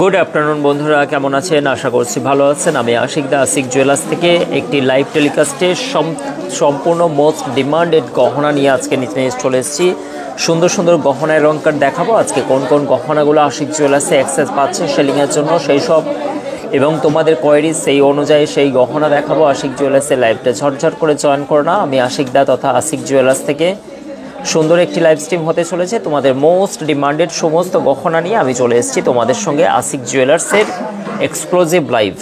Good afternoon বন্ধুরা, কেমন আছেন? আশা করছি ভালো আছেন। আমি আশিক দা, আশিক জুয়েলার্স থেকে একটি লাইভ টেলিকাস্টে সম্পূর্ণ মোস্ট ডিমান্ডেড গহনা নিয়ে আজকে নিচে চলে এসেছি। সুন্দর সুন্দর গহনা অলংকার দেখাবো আজকে। কোন কোন গহনাগুলো আশিক জুয়েলার্সে অ্যাক্সেস পাচ্ছে সেলিংয়ের জন্য সেই সব, এবং তোমাদের কোয়ারি সেই অনুযায়ী সেই গহনা দেখাবো আশিক জুয়েলার্সের লাইভটা ঝটঝট করে জয়েন করো না। আমি আশিক দা তথা আশিক জুয়েলার্স থেকে সুন্দর একটি লাইভ স্ট্রিম হতে চলেছে। তোমাদের মোস্ট ডিমান্ডেড সমস্ত গহনা নিয়ে আমি চলে এসেছি তোমাদের সঙ্গে আশিক জুয়েলার্সের এক্সক্লুসিভ লাইভ।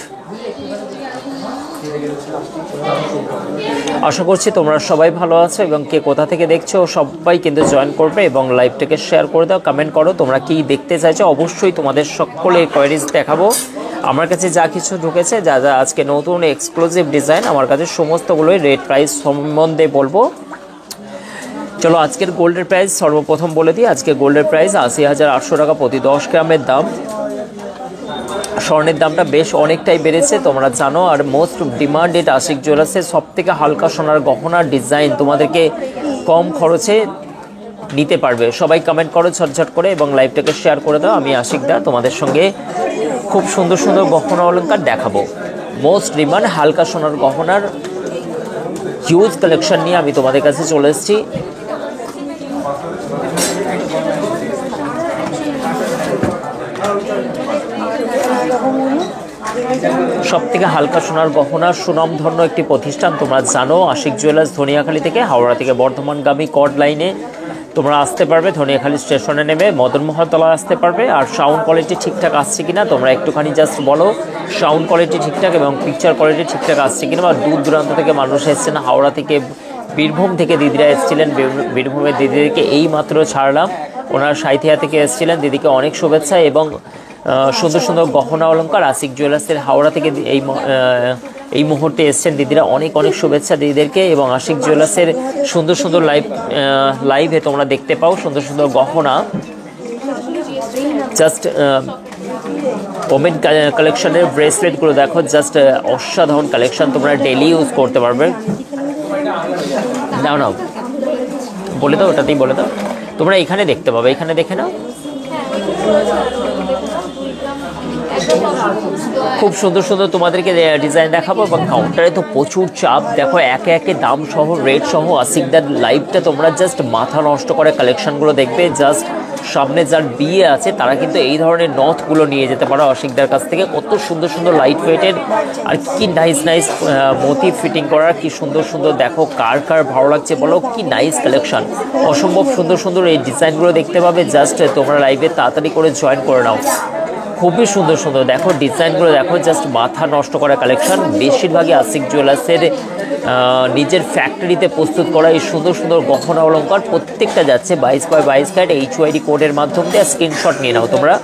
আশা করছি তোমরা সবাই ভালো আছো এবং কে কোথা থেকে দেখছো সবাই কিন্তু জয়েন করবে এবং লাইভটাকে শেয়ার করে দাও, কমেন্ট করো তোমরা কি দেখতে চাইছো। অবশ্যই তোমাদের সকলের কোয়ারিজ দেখাবো। আমার কাছে যা কিছু ঢুকেছে, যা যা আজকে নতুন এক্সক্লুসিভ ডিজাইন, আমার কাছে সমস্তগুলোই রেট প্রাইস সম্বন্ধে বলবো। চলো আজকের গোল্ডের প্রাইস সর্বপ্রথম বলে দিই। আজকে গোল্ডের প্রাইস 80,800 টাকা প্রতি 10 গ্রামের দাম। স্বর্ণের দামটা বেশ অনেকটাই বেড়েছে তোমরা জানো। আর মোস্ট ডিমান্ডেড আশিক জুয়েলার্সের সব থেকে হালকা সোনার গহনার ডিজাইন তোমাদেরকে কম খরচে নিতে পারবে। সবাই কমেন্ট করো ঝটঝট করে এবং লাইভটাকে শেয়ার করে দাও। আমি আশিক দা তোমাদের সঙ্গে খুব সুন্দর সুন্দর গহনা অলংকার দেখাবো। মোস্ট ডিমান্ড হালকা সোনার গহনার হিউজ কালেকশন নিয়ে আমি তোমাদের কাছে চলে এসেছি। সব থেকে হালকা সোনার গহনার সুনামধন্য একটি প্রতিষ্ঠান তোমরা জানো, আশিক জুয়েলার্স ধনিয়াখালী থেকে। হাওড়া থেকে বর্ধমানগামী কড লাইনে তোমরা আসতে পারবে, ধনিয়াখালী স্টেশনে নেমে মদনমোহনতলা আসতে পারবে। আর সাউন্ড কোয়ালিটি ঠিকঠাক আসছে কিনা তোমরা একটুখানি জাস্ট বলো, সাউন্ড কোয়ালিটি ঠিকঠাক এবং পিকচার কোয়ালিটি ঠিকঠাক আসছে কিনা। বা দূর দূরান্ত থেকে মানুষ এসছেন, হাওড়া থেকে, বীরভূম থেকে দিদিরা এসেছিলেন। বীরভূমের দিদিদেরকে এই মাত্র ছাড়লাম, ওনারা সাঁইথিয়া থেকে এসেছিলেন। দিদিকে অনেক শুভেচ্ছা এবং সুন্দর সুন্দর গহনা অলংকার আশিক জুয়েলার্সের হাওড়া থেকে এই মুহূর্তে এসছেন দিদিরা। অনেক অনেক শুভেচ্ছা দিদিদেরকে। এবং আশিক জুয়েলার্সের সুন্দর সুন্দর লাইভে তোমরা দেখতে পাও সুন্দর সুন্দর গহনা। জাস্ট ওমেন কালেকশনের ব্রেসলেটগুলো দেখো, জাস্ট অসাধারণ কালেকশন, তোমরা ডেলি ইউজ করতে পারবে। নাও বলে দাও, ওটাতেই বলে দাও। তোমরা এখানে দেখতে পাবে, এখানে দেখে নাও। খুব সুন্দর সুন্দর তোমাদেরকে ডিজাইন দেখাবো এবং কাউন্টারে তো প্রচুর চাপ। দেখো একে একে দাম সহ রেট সহ আশিকদার লাইভটা তোমরা জাস্ট মাথা নষ্ট করে কালেকশনগুলো দেখবে। জাস্ট সামনে যার বিয়ে আছে তারা কিন্তু এই ধরনের নথগুলো নিয়ে যেতে পারো আশিকদার কাছ থেকে। কত সুন্দর সুন্দর লাইট ওয়েটের আর কি নাইস নাইস মোটিভ ফিটিং করার, কি সুন্দর সুন্দর দেখো। কার কার ভালো লাগছে বলো, কি নাইস কালেকশন। অসম্ভব সুন্দর সুন্দর এই ডিজাইনগুলো দেখতে পাবে। জাস্ট তোমরা লাইভে তাড়াতাড়ি করে জয়েন করে নাও। খুবই সুন্দর সুন্দর দেখো ডিজাইনগুলো, দেখো জাস্ট মাথা নষ্ট করা কালেকশন। বেশিরভাগই আশিক জুয়েলার্সের নিজের ফ্যাক্টরিতে প্রস্তুত করা এই সুন্দর সুন্দর গহনা অলংকার প্রত্যেকটা যাচ্ছে 22x22 ক্যারেট HYD কোডের মাধ্যম দিয়ে। স্ক্রিনশট নিয়ে নাও তোমরা,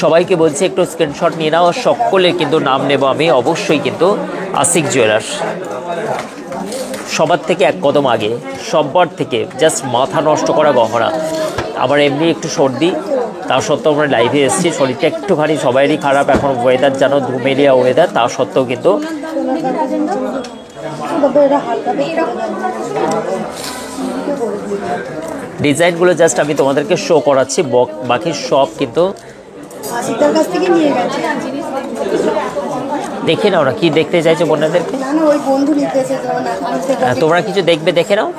সবাইকে বলছি একটু স্ক্রিনশট নিয়ে নাও। সকলের কিন্তু নাম নেব আমি অবশ্যই, কিন্তু আশিক জুয়েলার্স সবার থেকে এক কদম আগে, সবার থেকে জাস্ট মাথা নষ্ট করা গহনা। আবার এমনি একটু সর্দি, তা সত্ত্বেও আমরা লাইভে এসেছি। শরীরটা একটুখানি সবাইরই খারাপ, এখন ওয়েদার জানো ধুমেলিয়া ওয়েদার, তা সত্ত্বেও কিন্তু ডিজাইনগুলো জাস্ট আমি তোমাদেরকে শো করাচ্ছি। বাকি সব কিন্তু দেখে নাও না, কি দেখতে চাইছো বোনাদেরকে। তোমরা কিছু দেখবে, দেখে নাও।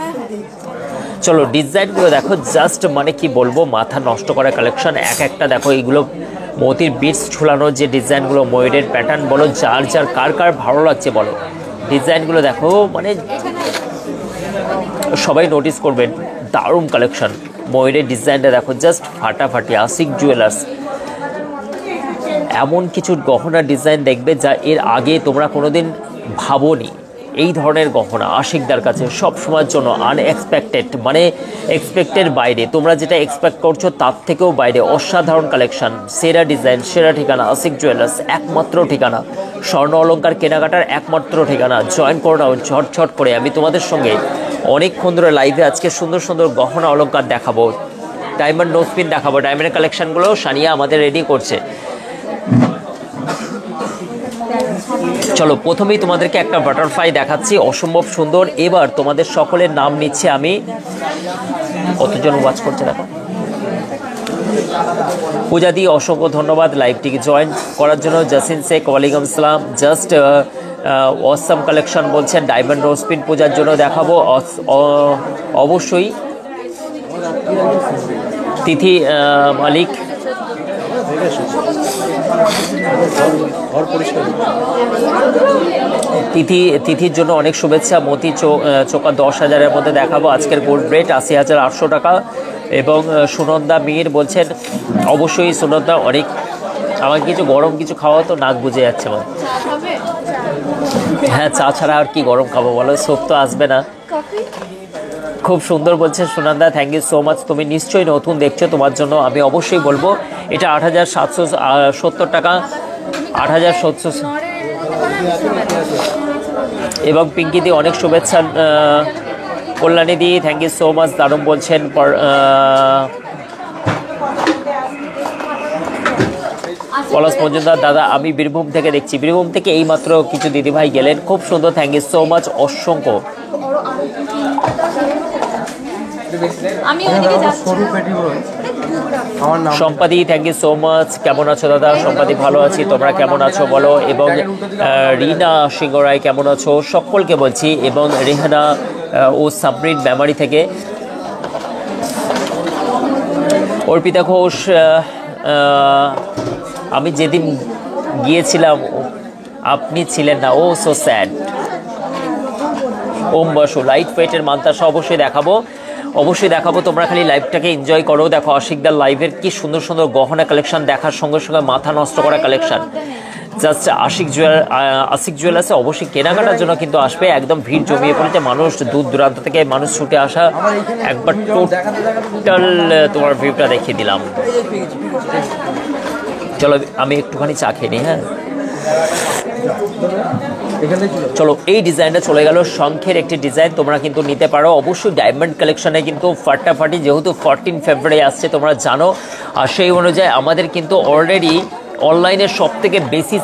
চলো ডিজাইনগুলো দেখো, জাস্ট মানে কি বলবো, মাথা নষ্ট করা কালেকশন। এক একটা দেখো, এইগুলো মতির বিটস ঝুলানোর যে ডিজাইনগুলো, ময়ূরের প্যাটার্ন বলো, যার যার কার কার ভালো লাগছে বলো। ডিজাইনগুলো দেখো, মানে সবাই নোটিস করবেন, দারুণ কালেকশন। ময়ূরের ডিজাইনটা দেখো জাস্ট ফাটাফাটি। আশিক জুয়েলার্স এমন কিছু গহনার ডিজাইন দেখবে যা এর আগে তোমরা কোনোদিন ভাবোনি। এই ধরনের গহনা আশিকদার কাছে সব সময়ের জন্য আনএক্সপেক্টেড, মানে এক্সপেক্টের বাইরে, তোমরা যেটা এক্সপেক্ট করছো তার থেকেও বাইরে অসাধারণ কালেকশন, সেরা ডিজাইন, সেরা ঠিকানা আশিক জুয়েলার্স, একমাত্র ঠিকানা, স্বর্ণ অলংকার কেনাকাটার একমাত্র ঠিকানা। জয়েন করো না ঝটঝট করে। আমি তোমাদের সঙ্গে অনেকক্ষণ ধরে লাইভে আজকে সুন্দর সুন্দর গহনা অলংকার দেখাবো, ডায়মন্ড নোজপিন দেখাবো। ডায়মন্ডের কালেকশনগুলো সানিয়া আমাদের রেডি করছে। চলো প্রথমেই তোমাদেরকে একটা বাটারফ্লাই দেখাচ্ছি, অসম্ভব সুন্দর। এবার তোমাদের সকলের নাম নিচ্ছে আমি। কতজন ওয়াচ করছে দেখো। পূজা দি অসংখ্য ধন্যবাদ লাইভটিকে জয়েন করার জন্য। জাসিন শেখ ওয়ালাইকুম আসসালাম। জাস্ট অসাম কালেকশন বলছেন, ডায়মন্ড রোজপিন পূজার জন্য দেখাবো অবশ্যই। তিথি মালিক তিথির জন্য অনেক শুভেচ্ছা। মতি চোকা 10,000-এর মধ্যে দেখাবো। আজকের গোল্ড রেট 80,800 টাকা। এবং সুনন্দা মীর বলছেন অবশ্যই। সুনন্দা অনেক, আমাকে কিছু গরম কিছু খাওয়া তো নাক বুঝে যাচ্ছে আমার। হ্যাঁ, চা ছাড়া আর কি গরম খাবো বলো, স্যুপ তো আসবে না। খুব সুন্দর বলছে Sunanda, thank you so much. তুমি নিশ্চয়ই নতুন দেখছো, তোমার জন্য আমি অবশ্যই বলবো এটা 8,770 টাকা, 8,700। এবং পিঙ্কিদি অনেক শুভেচ্ছা। কল্যাণীদি থ্যাংক ইউ সো মাচ, দারুণ বলছেন। পলাশ মজুমদার দাদা আমি বীরভূম থেকে দেখছি। বীরভূম থেকে এইমাত্র কিছু দিদিভাই গেলেন, খুব সুন্দর, থ্যাংক ইউ সো মাচ, অসংখ্য। সম্পাদি থ্যাংক ইউ সো মাচ। কেমন আছো দাদা? সম্পাদি ভালো আছি, তোমরা কেমন আছো বলো। এবং রিনা সিংহরায় কেমন আছো সকলকে বলছি। এবং রেহানা ও সাবরিন মেমারি থেকে। অর্পিতা ঘোষ, আমি যেদিন গিয়েছিলাম আপনি ছিলেন না, ও সো স্যাড। ওম বসু লাইট ওয়েটের মান্তাসা অবশ্যই দেখাবো, অবশ্যই দেখাবো। তোমরা খালি লাইভটাকে এনজয় করো। দেখো আশিকদার লাইভের কি সুন্দর সুন্দর গহনা কালেকশন দেখার সঙ্গে সঙ্গে মাথা নষ্ট করা কালেকশন। জাস্ট আশিক জুয়েলার্সে অবশ্যই কেনাকাটার জন্য কিন্তু আসবে। একদম ভিড় জমিয়ে পড়েছে, মানুষ দূর দূরান্ত থেকে মানুষ ছুটে আসা। একবার টোটাল তোমার ভিউটা দেখিয়ে দিলাম। চলো আমি একটুখানি চা খেয়ে নিই। হ্যাঁ চলো, এই ডিজাইনটা চলে গেল, শঙ্খের একটি ডিজাইন, তোমরা কিন্তু নিতে পারো অবশ্যই। ডায়মন্ড কালেকশনে কিন্তু ফাটাফাটি, যেহেতু 14 ফেব্রুয়ারি আসছে তোমরা জানো। আর সেই অনুযায়ী আমাদের কিন্তু অলরেডি অনলাইনের সব থেকে বেশি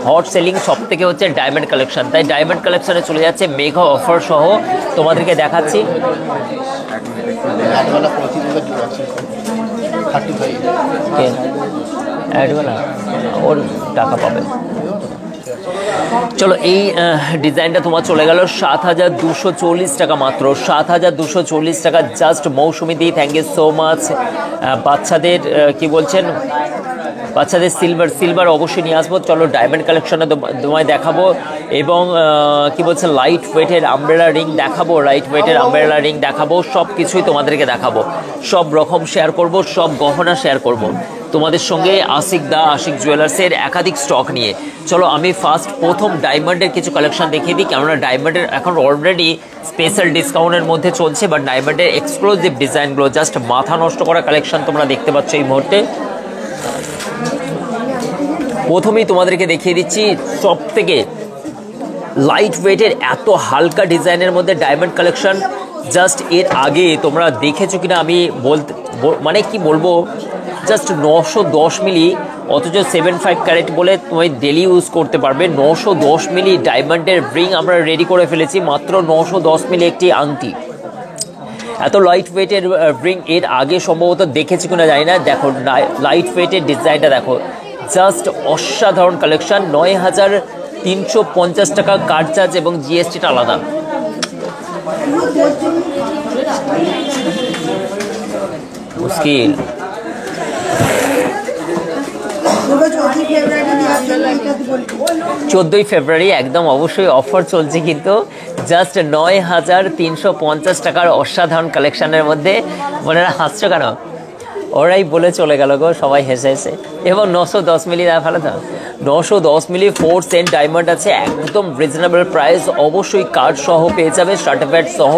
হট সেলিং সব থেকে হচ্ছে ডায়মন্ড কালেকশন। তাই ডায়মন্ড কালেকশনে চলে যাচ্ছে মেগা অফার সহ, তোমাদেরকে দেখাচ্ছি। ওর টাকা পাবে। চলো এই ডিজাইনটা তোমার চলে গেল 7,240 টাকা মাত্র, 7,240 টাকা just. Mousumi di thank you so much. বাচ্চাদের কি বলছেন, বাচ্চাদের সিলভার অবশ্যই নিয়ে আসবো। চলো ডায়মন্ড কালেকশনে তোমায় দেখাবো। এবং কি বলছে লাইট ওয়েটের আমব্রেলা রিং দেখাবো, লাইট ওয়েটের আমব্রেলা রিং দেখাবো, সব কিছুই তোমাদেরকে দেখাবো। সব রকম শেয়ার করব, সব গহনা শেয়ার করব তোমাদের সঙ্গে। আশিক জুয়েলার্সের একাধিক স্টক নিয়ে। চলো আমি প্রথম ডায়মন্ডের কিছু কালেকশন দেখিয়ে দিই, কেননা ডায়মন্ডের এখন অলরেডি স্পেশাল ডিসকাউন্টের মধ্যে চলছে। বাট ডায়মন্ডের এক্সক্লুসিভ ডিজাইনগুলো জাস্ট মাথা নষ্ট করা কালেকশন তোমরা দেখতে পাচ্ছ এই মুহূর্তে। প্রথমেই তোমাদেরকে দেখিয়ে দিচ্ছি সব থেকে লাইট ওয়েটের এত হালকা ডিজাইনের মধ্যে ডায়মন্ড কালেকশন। জাস্ট এর আগে তোমরা দেখেছো কিনা আমি মানে কি বলবো, জাস্ট 910 মিলি, অথচ 75 ক্যারেট বলে তুমি ডেলি ইউজ করতে পারবে। 910 মিলি ডায়মন্ডের রিং আমরা রেডি করে ফেলেছি, মাত্র 910 মিলি একটি আংটি। এত লাইট ওয়েটের রিং এর আগে সম্ভবত দেখেছি কিনা জানি না। দেখো লাইট ওয়েটের ডিজাইনটা দেখো, জাস্ট অসাধারণ কালেকশন। 9,350 টাকা কার্ড চার্জ এবং জিএসটিটা আলাদা। মুশকিল 14 ফেব্রুয়ারি একদম অবশ্যই অফার চলছে কিন্তু জাস্ট 9,350 টাকার অসাধারণ কালেকশনের মধ্যে। মনে হাসছো কেন? ওরাই বলে চলে গেল গো সবাই হেসে হেসে। এবং 910 মিলি ভালো তো, 910 মিলি 4 সেন্ট ডায়মন্ড আছে, একদম রিজনেবল প্রাইস, অবশ্যই কার্ড সহ পেয়ে যাবে, সার্টিফিকেট সহ।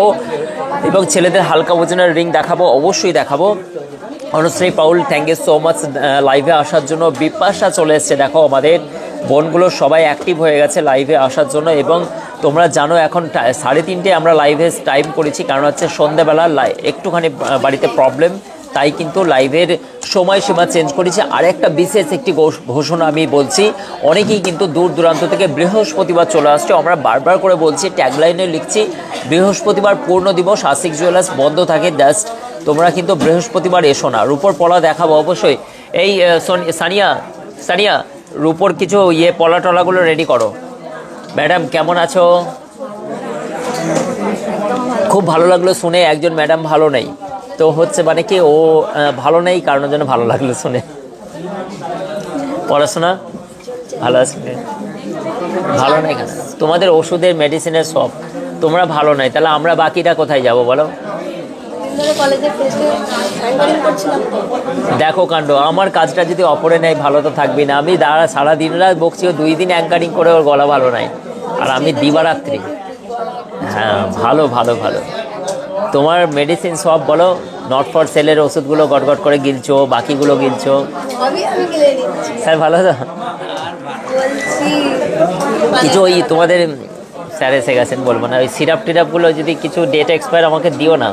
এবং ছেলেদের হালকা ওজনের রিং দেখাবো, অবশ্যই দেখাবো। Anushree Paul, thank you so much লাইভে আসার জন্য। বিপাশা চলে এসছে, দেখো আমাদের বোনগুলো সবাই অ্যাক্টিভ হয়ে গেছে লাইভে আসার জন্য। এবং তোমরা জানো এখন 3:30 আমরা লাইভে টাইম করেছি, কারণ হচ্ছে সন্ধ্যেবেলা একটুখানি বাড়িতে প্রবলেম, তাই কিন্তু লাইভের সময়সীমা চেঞ্জ করেছি। আর একটা বিশেষ একটি ঘোষণা আমি বলছি, অনেকেই কিন্তু দূর দূরান্ত থেকে বৃহস্পতিবার চলে আসছে, আমরা বারবার করে বলছি, ট্যাগলাইনে লিখছি বৃহস্পতিবার পূর্ণ দিবস, আশিক জুয়েলার্স বন্ধ থাকে, জাস্ট তোমরা কিন্তু বৃহস্পতিবার এসো না। রূপোর পলা দেখাবো অবশ্যই। এই সানিয়া সানিয়া রূপোর কিছু পলা টলাগুলো রেডি করো। ম্যাডাম কেমন আছো? খুব ভালো লাগলো শুনে, একজন ম্যাডাম ভালো নেই, তো হচ্ছে মানে কি ও ভালো নেই কারণের জন্য ভালো লাগলো শুনে। পড়াশোনা ভালো আছে? ভালো নেই কেন? তোমাদের ওষুধের মেডিসিনের সব, তোমরা ভালো নাই, তাহলে আমরা বাকিটা কোথায় যাব বলো? দেখো কাণ্ড, আমার কাজটা যদি অপরে নেয় ভালো তো থাকবি না। আমি সারা দিন রাত বকছি, ও 2 দিন অ্যাঙ্কারিং করে ওর গলা ভালো নাই, আর আমি দিবারাত্রি। হ্যাঁ ভালো ভালো ভালো। তোমার মেডিসিন সব বলো, নট ফর সেলের ওষুধগুলো গটগট করে গিলছো, বাকিগুলো গিলছো। স্যার ভালো তো? কিছু ওই তোমাদের স্যার এসে গেছেন বলবো না, ওই সিরাপ টিরাপগুলো যদি কিছু ডেট এক্সপায়ার আমাকে দিও না,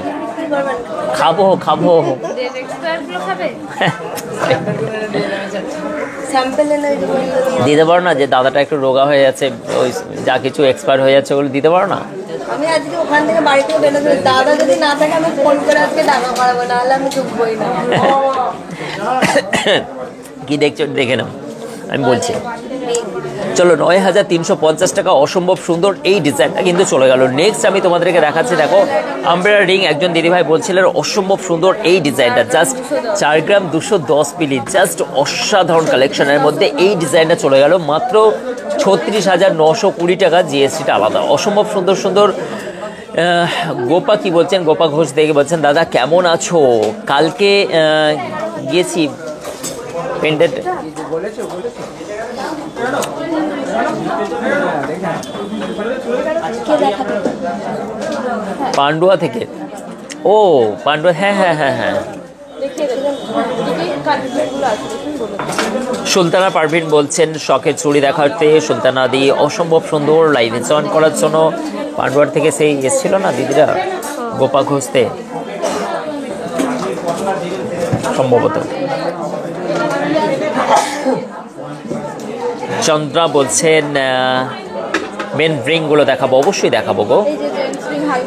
খাবো খাবো। দিতে পারো না? যে দাদাটা একটু রোগা হয়ে যাচ্ছে, ওই যা কিছু এক্সপায়ার হয়ে যাচ্ছে ওগুলো দিতে পারো না? আমি আজকে ওখান থেকে বাড়ি থেকে বেরোতে, দাদা যদি না থাকে আমি ফোন করে আজকে টাকা পাঠাবো, নাহলে আমি ঢুকবোই না। কি দেখছো দেখে নাও, আমি বলছি। চলো, 9,350 টাকা, অসম্ভব সুন্দর এই ডিজাইনটা কিন্তু চলে গেল। নেক্সট আমি তোমাদেরকে দেখাচ্ছি, দেখো আমব্রেলা রিং, একজন দিদিভাই বলছিলেন অসম্ভব সুন্দর এই ডিজাইনটা, জাস্ট 4 গ্রাম 210 মিলি, জাস্ট অসাধারণ কালেকশনের মধ্যে এই ডিজাইনটা চলে গেল মাত্র 36,920 টাকা, জিএসটিটা আলাদা। অসম্ভব সুন্দর সুন্দর। গোপা কি বলছেন? গোপা ঘোষ দেখে বলছেন, দাদা কেমন আছো? কালকে গিয়েছি পেন্ডেন্ট পান্ডুয়া থেকে। ও পান্ডুয়া, হ্যাঁ হ্যাঁ হ্যাঁ হ্যাঁ। সুলতানা পারভিন বলছেন শখের চুড়ি দেখাতে, সুলতানা দি অসম্ভব সুন্দর লাইভে জয়েন করার জন্য। পান্ডুয়ার থেকে সেই এসেছিল না দিদিরা গোপা ঘুষতে সম্ভবত। চন্দ্রা বলছেন মেন রিংগুলো দেখাবো, অবশ্যই দেখাবো গো।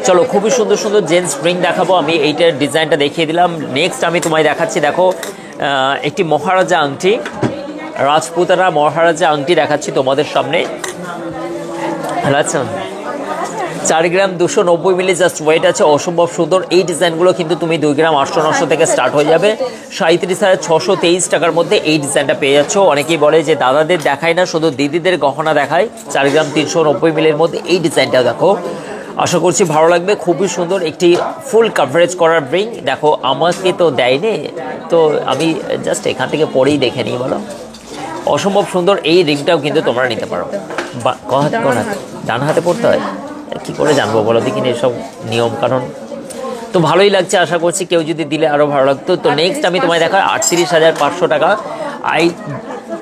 চলো, খুবই সুন্দর সুন্দর জেন্টস রিং দেখাবো। আমি এইটার ডিজাইনটা দেখিয়ে দিলাম। নেক্সট আমি তোমায় দেখাচ্ছি, দেখো একটি মহারাজা আংটি, রাজপুতারা মহারাজা আংটি দেখাচ্ছি তোমাদের সামনে। আচ্ছা, 4 গ্রাম 290 মিলি জাস্ট ওয়েট আছে, অসম্ভব সুন্দর এই ডিজাইনগুলো কিন্তু তুমি 2 গ্রাম 800-900 থেকে স্টার্ট হয়ে যাবে। 37,623 টাকার মধ্যে এই ডিজাইনটা পেয়ে যাচ্ছ। অনেকেই বলে যে দাদাদের দেখায় না, শুধু দিদিদের গহনা দেখায়। 4 গ্রাম 390 মিলির মধ্যে এই ডিজাইনটা দেখো, আশা করছি ভালো লাগবে। খুবই সুন্দর একটি ফুল কাভারেজ করার রিং। দেখো আমাকে তো দেয়নি, তো আমি জাস্ট এখান থেকে পরেই দেখে নিই, বলো। অসম্ভব সুন্দর এই রিংটাও কিন্তু তোমরা নিতে পারো। ডান হাতে পড়তে হয়, কি করে জানবো বলো দেখিনি এসব নিয়ম কানুন। তো ভালোই লাগছে, আশা করছি কেউ যদি দিলে আরও ভালো লাগতো। তো নেক্সট আমি তোমায় দেখাই 38,500 টাকা।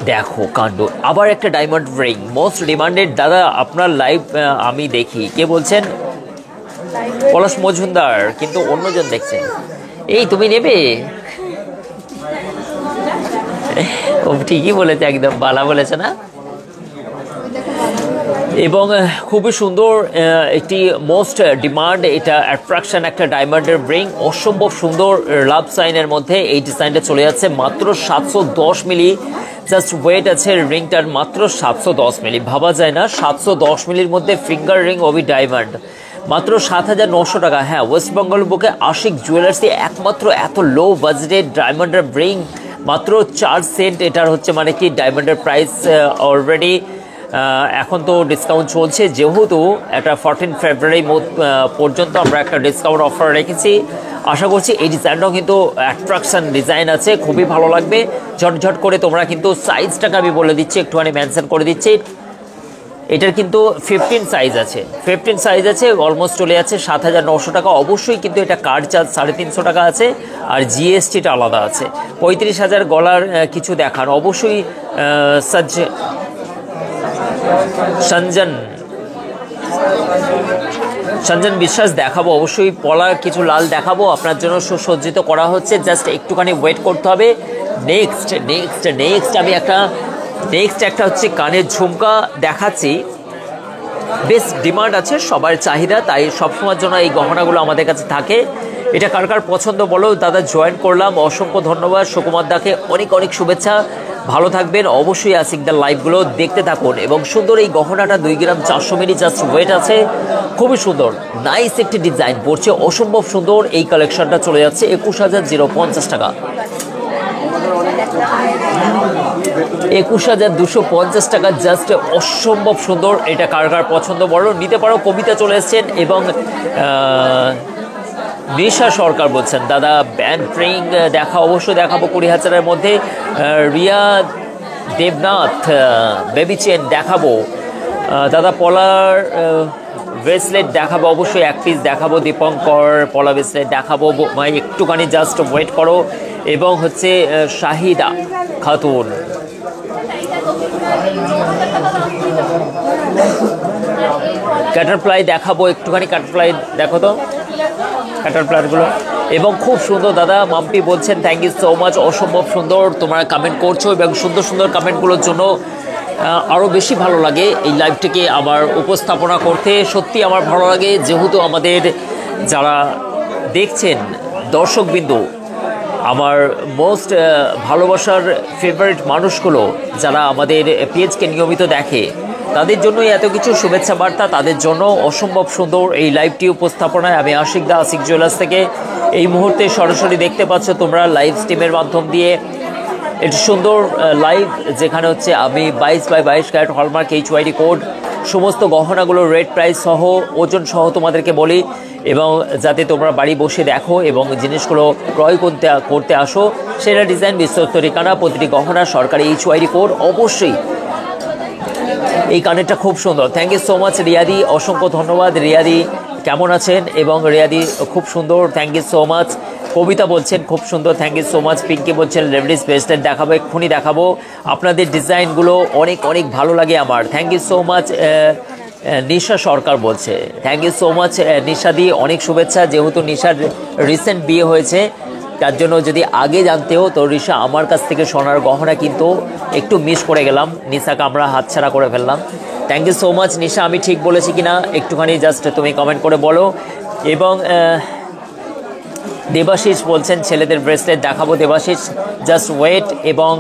দেখো কাণ্ড, আবার একটা ডায়মন্ড রিং, মোস্ট ডিমান্ডেড। দাদা আপনার লাইভ আমি দেখি, কে বলছেন? পলাশ মজুমদার, কিন্তু অন্যজন দেখছেন। এই তুমি নেবে? ও ঠিকই বলেছে, একদম বালা বলেছে না? এবং খুবই সুন্দর একটি মোস্ট ডিমান্ড, এটা অ্যাট্রাকশন একটা ডায়মন্ডের রিং, অসম্ভব সুন্দর লাভ সাইনের মধ্যে এই ডিজাইনটা চলে যাচ্ছে মাত্র 710 মিলি জাস্ট ওয়েট আছে রিংটার, মাত্র 710 মিলি। ভাবা যায় না 710 মিলির মধ্যে ফিঙ্গার রিং ওবি ডায়মন্ড, মাত্র 7,900 টাকা। হ্যাঁ, ওয়েস্ট বেঙ্গল বুকে আশিক জুয়েলার্সে একমাত্র এত লো বাজেটের ডায়মন্ডের রিং মাত্র 4 সেন্ট এটার হচ্ছে, মানে কি ডায়মন্ডের প্রাইস অলরেডি এখন তো ডিসকাউন্ট চলছে, যেহেতু এটা 14 ফেব্রুয়ারি পর্যন্ত আমরা একটা ডিসকাউন্ট অফার রেখেছি। আশা করছি এই ডিজাইনটাও কিন্তু অ্যাট্রাকশন ডিজাইন আছে, খুবই ভালো লাগবে। ঝটঝট করে তোমরা কিন্তু সাইজটাকে আমি বলে দিচ্ছি, একটুখানি মেনশন করে দিচ্ছি। এটার কিন্তু 15 সাইজ আছে, 15 সাইজ আছে, অলমোস্ট চলে যাচ্ছে 7,900 টাকা। অবশ্যই কিন্তু এটা কার্ড চার্জ 350 টাকা আছে, আর জিএসটিটা আলাদা আছে। 35,000 গলার কিছু দেখান অবশ্যই। সঞ্জন বিশ্বাস দেখাবো অবশ্যই, পলার কিছু লাল দেখাবো আপনার জন্য, সুসজ্জিত করা হচ্ছে, জাস্ট একটুখানি ওয়েট করতে হবে। নেক্সট আমি একটা হচ্ছে কানের ঝুমকা দেখাচ্ছি, বেশ ডিমান্ড আছে, সবার চাহিদা, তাই সবসময়ের জন্য এই গহনাগুলো আমাদের কাছে থাকে। এটা কার কার পছন্দ বলো। দাদা জয়েন করলাম, অসংখ্য ধন্যবাদ। সুকুমার দাকে অনেক শুভেচ্ছা, ভালো থাকবেন। অবশ্যই আশিকদার লাইভগুলো দেখতে থাকুন। এবং সুন্দর এই গহনাটা 2 গ্রাম 400 মিলি জাস্ট ওয়েট আছে, খুবই সুন্দর, নাইস একটি ডিজাইন পড়ছে, অসম্ভব সুন্দর। এই কালেকশনটা চলে যাচ্ছে 21,050 টাকা, 21,250 টাকা, জাস্ট অসম্ভব সুন্দর। এটা কার কার পছন্দ বলো, নিতে পারো। কবিতা চলে এসছেন এবং নিশা সরকার বলছেন দাদা ব্যান্ড ট্রিং অবশ্যই দেখাবো 20,000-এর মধ্যে। রিয়া দেবনাথ বেবি চেন দেখাবো দাদা। পলার ব্রেসলেট দেখাবো অবশ্যই, 1 পিস দেখাবো। দীপঙ্কর পলা ব্রেসলেট দেখাবো, একটুখানি জাস্ট ওয়েট করো। এবং হচ্ছে শাহিদা খাতুন, ক্যাটারফ্লাই দেখাবো, একটুখানি ক্যাটারফ্লাই দেখো তো, ক্যাটারপ্লারগুলো, এবং খুব সুন্দর। দাদা মাম্পি বলছেন থ্যাংক ইউ সো মাচ, অসম্ভব সুন্দর তোমরা কমেন্ট করছো, এবং সুন্দর কমেন্টগুলোর জন্য আরও বেশি ভালো লাগে এই লাইভটিকে আমার উপস্থাপনা করতে। সত্যি আমার ভালো লাগে, যেহেতু আমাদের যারা দেখছেন দর্শকবিন্দু, আমার মোস্ট ভালোবাসার ফেভারিট মানুষগুলো যারা আমাদের পেজকে নিয়মিত দেখে, তাদের জন্যই এত কিছু শুভেচ্ছা বার্তা, তাদের জন্য অসম্ভব সুন্দর এই লাইভটি উপস্থাপনায়। আমি আশিক জুয়েলার্স থেকে এই মুহূর্তে সরাসরি দেখতে পাচ্ছ তোমরা লাইভ স্ট্রিমের মাধ্যম দিয়ে একটি সুন্দর লাইভ, যেখানে হচ্ছে আমি 22x22 carat hallmark HYD code সমস্ত গহনাগুলো রেট প্রাইস সহ, ওজন সহ তোমাদেরকে বলি, এবং যাতে তোমরা বাড়ি বসে দেখো এবং জিনিসগুলো ক্রয় করতে আসো। সেরা ডিজাইন, বিশ্বস্ত ঠিকানা, প্রতিটি গহনা সরকারি HYD কোড। অবশ্যই এই কানেরটা খুব সুন্দর, থ্যাংক ইউ সো মাচ রিয়াদি, অসংখ্য ধন্যবাদ। রিয়াদি কেমন আছেন? এবং রিয়াদি খুব সুন্দর, thank you so much. Kabita বলছেন খুব সুন্দর, thank you so much. Pinki বলছেন লেডিস ব্রেসলেট দেখাবো, এক্ষুনি দেখাবো। আপনাদের ডিজাইনগুলো অনেক ভালো লাগে আমার, থ্যাংক ইউ সো মাচ। নিশা সরকার বলছে থ্যাংক ইউ সো মাচ নিশাদি, অনেক শুভেচ্ছা। যেহেতু নিশার রিসেন্ট বিয়ে হয়েছে, তার জন্য যদি আগে জানতেও তো রিশা আমার কাছ থেকে সোনার গহনা কিন্তু একটু মিস করে গেলাম, নিশাকে আমরা হাতছাড়া করে ফেললাম। থ্যাংক ইউ সো মাচ নিশা, আমি ঠিক বলেছি কিনা একটুখানি জাস্ট তুমি কমেন্ট করে বলো। এবং দেবাশিস বলছেন ছেলেদের ব্রেসলেট দেখাবো, দেবাশিস জাস্ট ওয়েট। এবং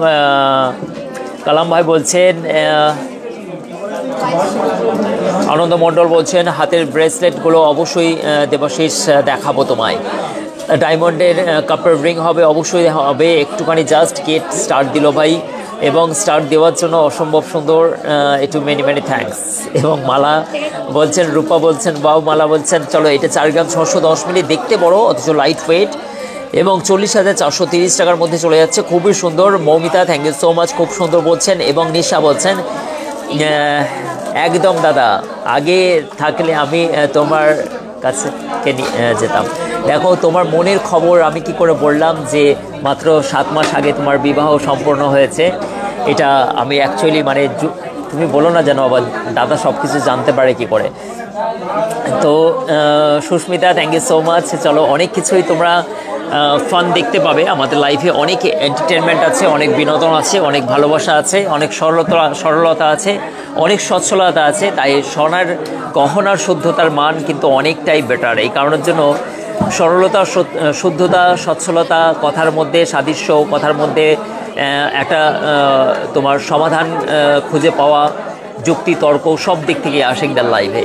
কালাম ভাই বলছেন, আনন্দ মণ্ডল বলছেন হাতের ব্রেসলেটগুলো অবশ্যই দেবাশিস দেখাবো তোমায়। ডায়মন্ডের কাপড় রিং হবে, অবশ্যই হবে। একটুখানি জাস্ট গেট স্টার্ট দিল ভাই, এবং স্টার্ট দেওয়ার জন্য অসম্ভব সুন্দর, একটু মেনি থ্যাঙ্কস। এবং মালা বলছেন, রূপা বলছেন বাউ, মালা বলছেন চলো এটা 4 গ্রাম 610 মিলি, দেখতে বড় অথচ লাইট ওয়েট, এবং 40,430 টাকার মধ্যে চলে যাচ্ছে, খুবই সুন্দর। Moumita thank you so much, খুব সুন্দর বলছেন। এবং নিশা বলছেন একদম দাদা, আগে থাকলে আমি তোমার কাছে যেতাম। দেখো তোমার মনের খবর আমি কি করে বললাম যে মাত্র 7 মাস আগে তোমার বিবাহ সম্পন্ন হয়েছে, এটা আমি অ্যাকচুয়ালি মানে তুমি বলো না যেন আবার দাদা সব কিছু জানতে পারে কি করে। তো Susmita thank you so much. চলো অনেক কিছুই তোমরা ফান দেখতে পাবে আমাদের লাইফে, অনেক এন্টারটেনমেন্ট আছে, অনেক বিনোদন আছে, অনেক ভালোবাসা আছে, অনেক সরলতা আছে, অনেক সচ্ছলতা আছে। তাই সোনার গহনার শুদ্ধতার মান কিন্তু অনেকটাই বেটার। এই কারণের জন্য সরলতা, শুদ্ধতা, সচ্ছলতা, কথার মধ্যে সাদৃশ্য, কথার মধ্যে একটা তোমার সমাধান খুঁজে পাওয়া, যুক্তি তর্ক সব দিক থেকে আশিকদার লাইভে।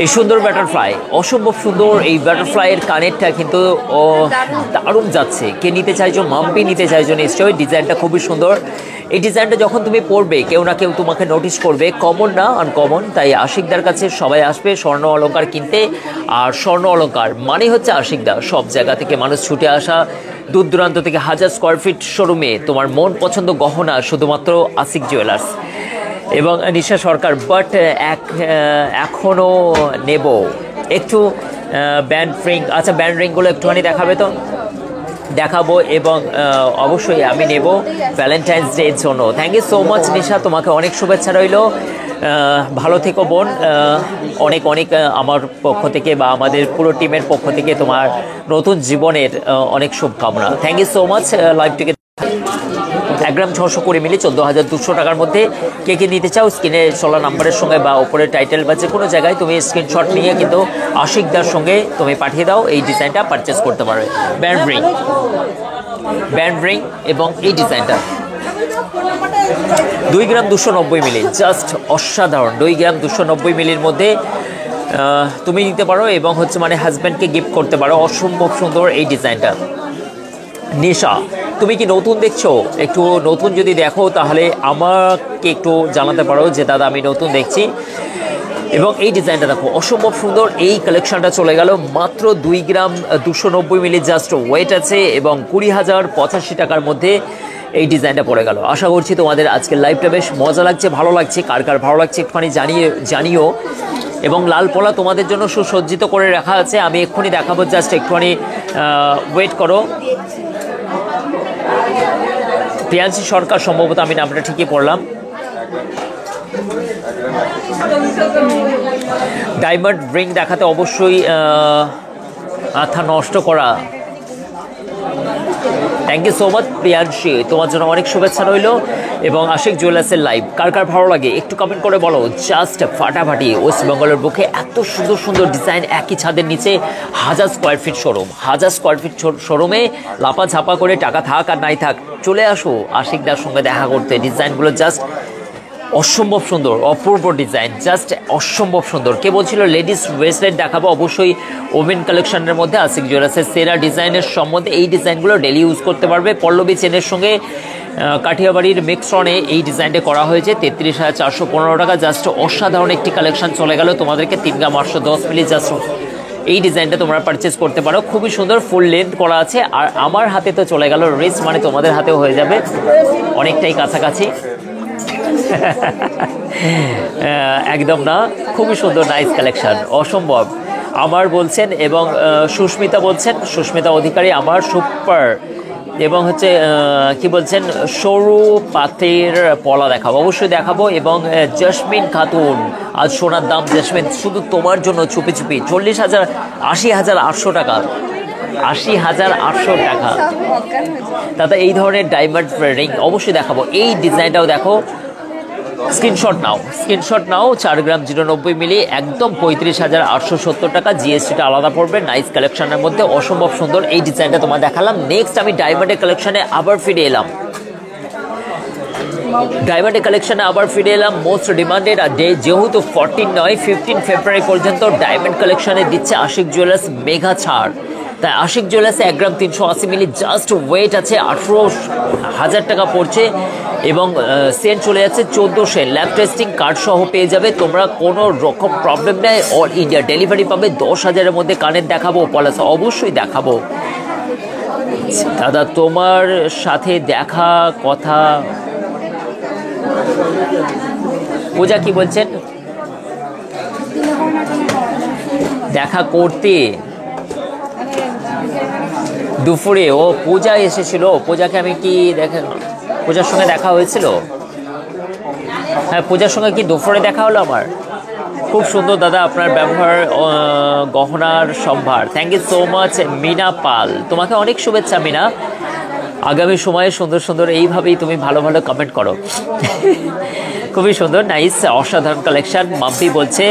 এই সুন্দর বাটারফ্লাই, অসম্ভব সুন্দর এই বাটারফ্লাইয়ের কানেরটা কিন্তু দারুণ যাচ্ছে। কে নিতে চাইছো? মাম্পি নিতে চাইছো নিশ্চয়ই। ডিজাইনটা খুবই সুন্দর। এই ডিজাইনটা যখন তুমি পরবে কেউ না কেউ তোমাকে নোটিস করবে, কমন না আনকমন। তাই আশিকদার কাছে সবাই আসবে স্বর্ণ অলংকার কিনতে। আর স্বর্ণ অলংকার মানে হচ্ছে আশিকদা। সব জায়গা থেকে মানুষ ছুটে আসা, দূর দূরান্ত থেকে 1000 স্কোয়ার ফিট শোরুমে তোমার মন পছন্দ গহনা শুধুমাত্র আশিক জুয়েলার্স এবং নিশা সরকার। বাট এখনও নেব একটু ব্যান্ড রিং। আচ্ছা, ব্যান্ড রিংগুলো একটুখানি দেখাবে তো? দেখাবো এবং অবশ্যই আমি নেব ভ্যালেন্টাইন্স ডে এর জন্য। থ্যাংক ইউ সো মাচ নিশা, তোমাকে অনেক শুভেচ্ছা রইল। ভালো থেকো বোন। অনেক অনেক আমার পক্ষ থেকে বা আমাদের পুরো টিমের পক্ষ থেকে তোমার নতুন জীবনের অনেক শুভকামনা। Thank you so much. লাইভটিকে 1 গ্রাম 620 মিলি 14,200 টাকার মধ্যে কে কে নিতে চাও স্ক্রিনে চলা নাম্বারের সঙ্গে বা ওপরের টাইটেল বা যে কোনো জায়গায় তুমি স্ক্রিনশট নিয়ে কিন্তু আশিকদার সঙ্গে তুমি পাঠিয়ে দাও, এই ডিজাইনটা পারচেস করতে পারবে। ব্যান্ড রিং এবং এই ডিজাইনটা 2 গ্রাম 290 মিলি, জাস্ট অসাধারণ। 2 গ্রাম 290 মিলির মধ্যে তুমি নিতে পারো এবং হচ্ছে মানে হাজব্যান্ডকে গিফট করতে পারো। অসম্ভব সুন্দর এই ডিজাইনটা। নিশা, তুমি কি নতুন দেখছো? একটু নতুন যদি দেখো তাহলে আমাকে একটু জানাতে পারো যে দাদা আমি নতুন দেখছি। এবং এই ডিজাইনটা দেখো, অসম্ভব সুন্দর। এই কালেকশনটা চলে গেল মাত্র 2 গ্রাম 290 মিলি, জাস্ট ওয়েট আছে এবং 20,085 টাকার মধ্যে এই ডিজাইনটা পড়ে গেল। আশা করছি তোমাদের আজকের লাইভটা বেশ মজা লাগছে, ভালো লাগছে। কার কার ভালো লাগছে একটুখানি জানিও। এবং লাল পলা তোমাদের জন্য সুসজ্জিত করে রাখা আছে, আমি এক্ষুনি দেখাবো, জাস্ট একটুখানি ওয়েট করো। প্রিয়াংশী সরকার সম্ভবত, আমি নামটা ঠিকই পড়লাম। ডায়মন্ড রিং দেখাতে অবশ্যই মাথা নষ্ট করা। Thank you so much Priyanshi, তোমার জন্য অনেক শুভেচ্ছা রইল। এবং আশিক জুয়েলার্সের লাইভ কার কার ভালো লাগে একটু কমেন্ট করে বলো। জাস্ট ফাটাফাটি ওয়েস্টবেঙ্গলের বুকে এত সুন্দর সুন্দর ডিজাইন একই ছাদের নিচে 1000 square feet showroom. 1000 square feet শোরুমে লাপা ঝাপা করে টাকা থাক আর নাই থাক চলে আসো আশিকদার সঙ্গে দেখা করতে। ডিজাইনগুলো জাস্ট অসম্ভব সুন্দর, অপূর্ব ডিজাইন, জাস্ট অসম্ভব সুন্দর। কে বলছিল লেডিস ব্রেসলেট দেখাবো? অবশ্যই ওমেন কালেকশনের মধ্যে আশিক জুয়েলার্সের সেরা ডিজাইনের সম্বন্ধে এই ডিজাইনগুলো ডেলি ইউজ করতে পারবে। পল্লবী চেনের সঙ্গে কাঠিয়াবাড়ির মিক্সরনে এই ডিজাইনটা করা হয়েছে 33,415 টাকা। জাস্ট অসাধারণ একটি কালেকশন চলে গেল তোমাদেরকে। 3 গ্রাম 810 মিলি, জাস্ট এই ডিজাইনটা তোমরা পারচেস করতে পারো। খুবই সুন্দর, ফুল লেন্থ করা আছে। আর আমার হাতে তো চলে গেল রিস্ট, মানে তোমাদের হাতেও হয়ে যাবে অনেকটাই কাছাকাছি। একদম না, খুবই সুন্দর, নাইস কালেকশন, অসম্ভব। আমার বলছেন এবং সুস্মিতা বলছেন, সুস্মিতা অধিকারী আমার সুপার। এবং হচ্ছে কি বলছেন, সরু পাতের পলা দেখাবো, অবশ্যই দেখাবো। এবং জেসমিন খাতুন, আজ সোনার দাম জেসমিন শুধু তোমার জন্য চুপি চুপি 80,800 টাকা। 80,800 টাকা দাদা। এই ধরনের ডায়মন্ড রিং অবশ্যই দেখাবো। এই ডিজাইনটাও দেখো, স্ক্রিনশট নাও। 4 গ্রাম 090 মিলি, একদম 35,870 টাকা। জিএসটিটা আলাদা পড়বে। নাইস কালেকশনের মধ্যে অসম্ভব সুন্দর এই ডিজাইনটা তোমার দেখালাম। নেক্সট আমি ডায়মন্ডের কালেকশনে আবার ফিরে এলাম। মোস্ট ডিমান্ডেড ডে যেহেতু 14 নয় 15 ফেব্রুয়ারি পর্যন্ত ডায়মন্ড কালেকশনে দিচ্ছে আশিক জুয়েলার্স মেগা ছাড়। তাই আশিক জুয়েলার্সে 1 গ্রাম 380 মিলি, জাস্ট ওয়েট আছে 18,000 টাকা পড়ছে এবং সেন্ট চলে যাচ্ছে 1400। ল্যাব টেস্টিং কার্ড সহ পেয়ে যাবে তোমরা, কোনো রকম প্রবলেম নেই। অল ইন্ডিয়া ডেলিভারি পাবে। 10,000-এর মধ্যে কানের দেখাবো, পলাশ অবশ্যই দেখাবো। দাদা তোমার সাথে দেখা কথা, পূজা কি বলছেন? দেখা করতে দুপুরে ও পূজা এসেছিল। পূজাকে আমি কি পূজার সঙ্গে দেখা হয়েছিল? হ্যাঁ, পূজার সঙ্গে কি দুপুরে দেখা হলো আমার। খুব সুন্দর দাদা আপনার ব্যবহার, গহনার সম্ভার। Thank you so much Mina Pal, তোমাকে অনেক শুভেচ্ছা মিনা। আগামী সময়ে সুন্দর সুন্দর এইভাবেই তুমি ভালো ভালো কমেন্ট করো। খুবই সুন্দর, নাইস, অসাধারণ কালেকশন। মাম্পি বলছে,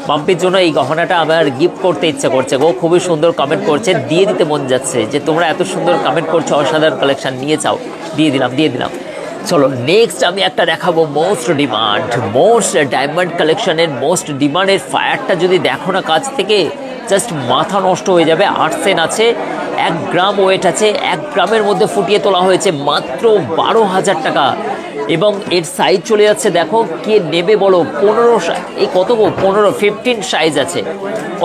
মাম্পির জন্য এই গহনাটা আমার গিফট করতে ইচ্ছা করছে গো। খুবই সুন্দর কমেন্ট করছে, দিয়ে দিতে মন যাচ্ছে যে তোমরা এত সুন্দর কমেন্ট করছো, অসাধারণ কালেকশন নিয়ে চাও। দিয়ে দিলাম। চলো নেক্সট আমি একটা দেখাবো মোস্ট ডায়মন্ড কালেকশনের মোস্ট ডিমান্ডের ফায়ারটা যদি দেখো না কাছ থেকে জাস্ট মাথা নষ্ট হয়ে যাবে। 8 সেন আছে, 1 গ্রাম ওয়েট আছে, 1 গ্রামের মধ্যে ফুটিয়ে তোলা হয়েছে মাত্র 12,000 টাকা। এবং এর সাইজ চলে যাচ্ছে, দেখো কে নেবে বলো, 15 এই কত গো, 15 সাইজ আছে।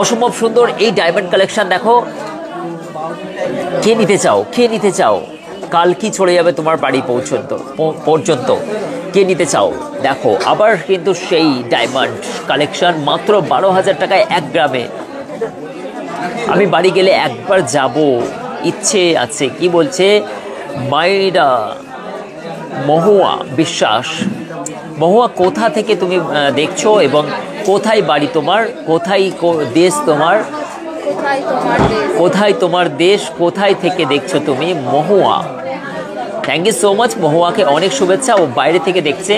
অসম্ভব সুন্দর এই ডায়মন্ড কালেকশন। দেখো কে নিতে চাও, কাল কি চলে যাবে তোমার বাড়ি পর্যন্ত। কে নিতে চাও দেখো, আবার কিন্তু সেই ডায়মন্ড কালেকশন মাত্র 12,000 টাকায় 1 গ্রামে। আমি বাড়ি গেলে একবার যাব, ইচ্ছে আছে। কি বলছে মাইরা মহুয়া বিশ্বাস, মহুয়া কোথা থেকে তুমি দেখছো এবং কোথায় বাড়ি তোমার, কোথায় দেশ তোমার, কোথায় তোমার দেশ, কোথায় থেকে দেখছো তুমি মহুয়া? থ্যাংক ইউ সো মাচ মহুয়াকে, অনেক শুভেচ্ছা। ও বাইরে থেকে দেখছে।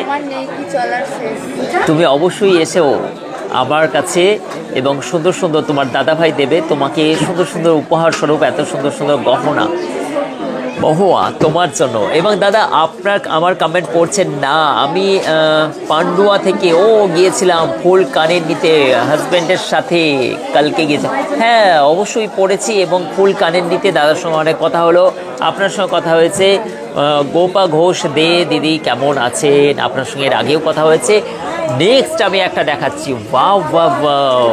তুমি অবশ্যই এসেও আমার কাছে এবং সুন্দর সুন্দর তোমার দাদাভাই দেবে তোমাকে সুন্দর সুন্দর উপহার স্বরূপ এত সুন্দর সুন্দর গহনা মহুয়া তোমার জন্য। এবং দাদা আমার কমেন্ট পড়ছেন না, আমি পান্ডুয়া থেকে গিয়েছিলাম ফুল কানের নিতে হাজব্যান্ডের সাথে, কালকে গিয়েছি। হ্যাঁ অবশ্যই পড়েছি এবং ফুল কানের নিতে দাদার সঙ্গে অনেক কথা হলো, আপনার সঙ্গে কথা হয়েছে। গোপা ঘোষ দে দিদি কেমন আছেন, আপনার সঙ্গে এর আগেও কথা হয়েছে। নেক্সট আমি একটা দেখাচ্ছি, ওয়াও ওয়াও ওয়াও,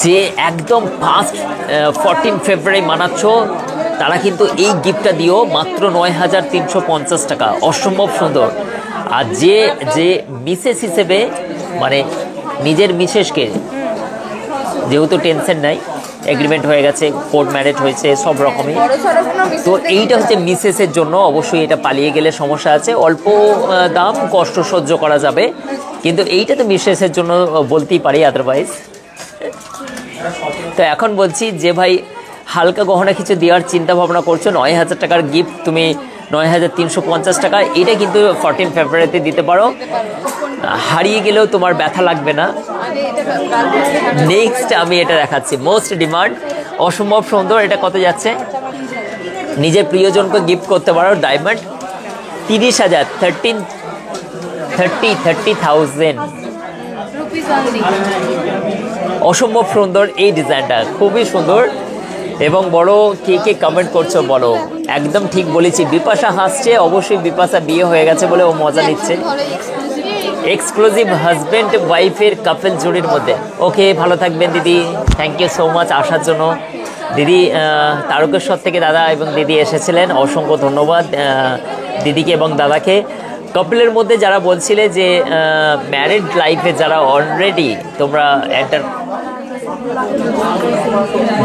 যে একদম ফার্স্ট 14 ফেব্রুয়ারি মানাচ্ছ তারা কিন্তু এই গিফটটা দিও মাত্র 9,350 টাকা। অসম্ভব সুন্দর। আর যে মিসেস হিসেবে মানে নিজের মিসেসকে, যেহেতু টেনশন নাই, এগ্রিমেন্ট হয়ে গেছে, কোর্ট ম্যারেজ হয়েছে, সব রকমই, তো এইটা হচ্ছে মিসেসের জন্য। অবশ্যই এটা পালিয়ে গেলে সমস্যা আছে, অল্প দাম, কষ্ট সহ্য করা যাবে, কিন্তু এইটা তো মিসেসের জন্য বলতেই পারি, আদারওয়াইজ। তো এখন বলছি যে ভাই হালকা গহনা কিছু দেওয়ার চিন্তা ভাবনা করছো, 9,000 টাকার গিফট তুমি 9,350 টাকা, এটা কিন্তু 14 ফেব্রুয়ারিতে দিতে পারো, হারিয়ে গেলেও তোমার ব্যথা লাগবে না। নেক্সট আমি এটা দেখাচ্ছি, মোস্ট ডিমান্ড, অসম্ভব সুন্দর। এটা কত যাচ্ছে? নিজের প্রিয়জনকে গিফট করতে পারো, ডায়মন্ড 30,000, 30,000। অসম্ভব সুন্দর এই ডিজাইনটা, খুবই সুন্দর এবং বড়। কে কমেন্ট করছো বলো? একদম ঠিক বলেছি। বিপাশা হাসছে, অবশ্যই বিপাশা বিয়ে হয়ে গেছে বলে ও মজা নিচ্ছে। এক্সক্লুসিভ হাজব্যান্ড ওয়াইফের কাপল জুড়ির মধ্যে। ওকে, ভালো থাকবেন দিদি, থ্যাংক ইউ সো মাচ আসার জন্য। দিদি তারকেশ্বর থেকে দাদা এবং দিদি এসেছিলেন, অসংখ্য ধন্যবাদ দিদিকে এবং দাদাকে। কাপলের মধ্যে যারা বলছিলে যে ম্যারিড লাইফে যারা অলরেডি তোমরা এন্টার,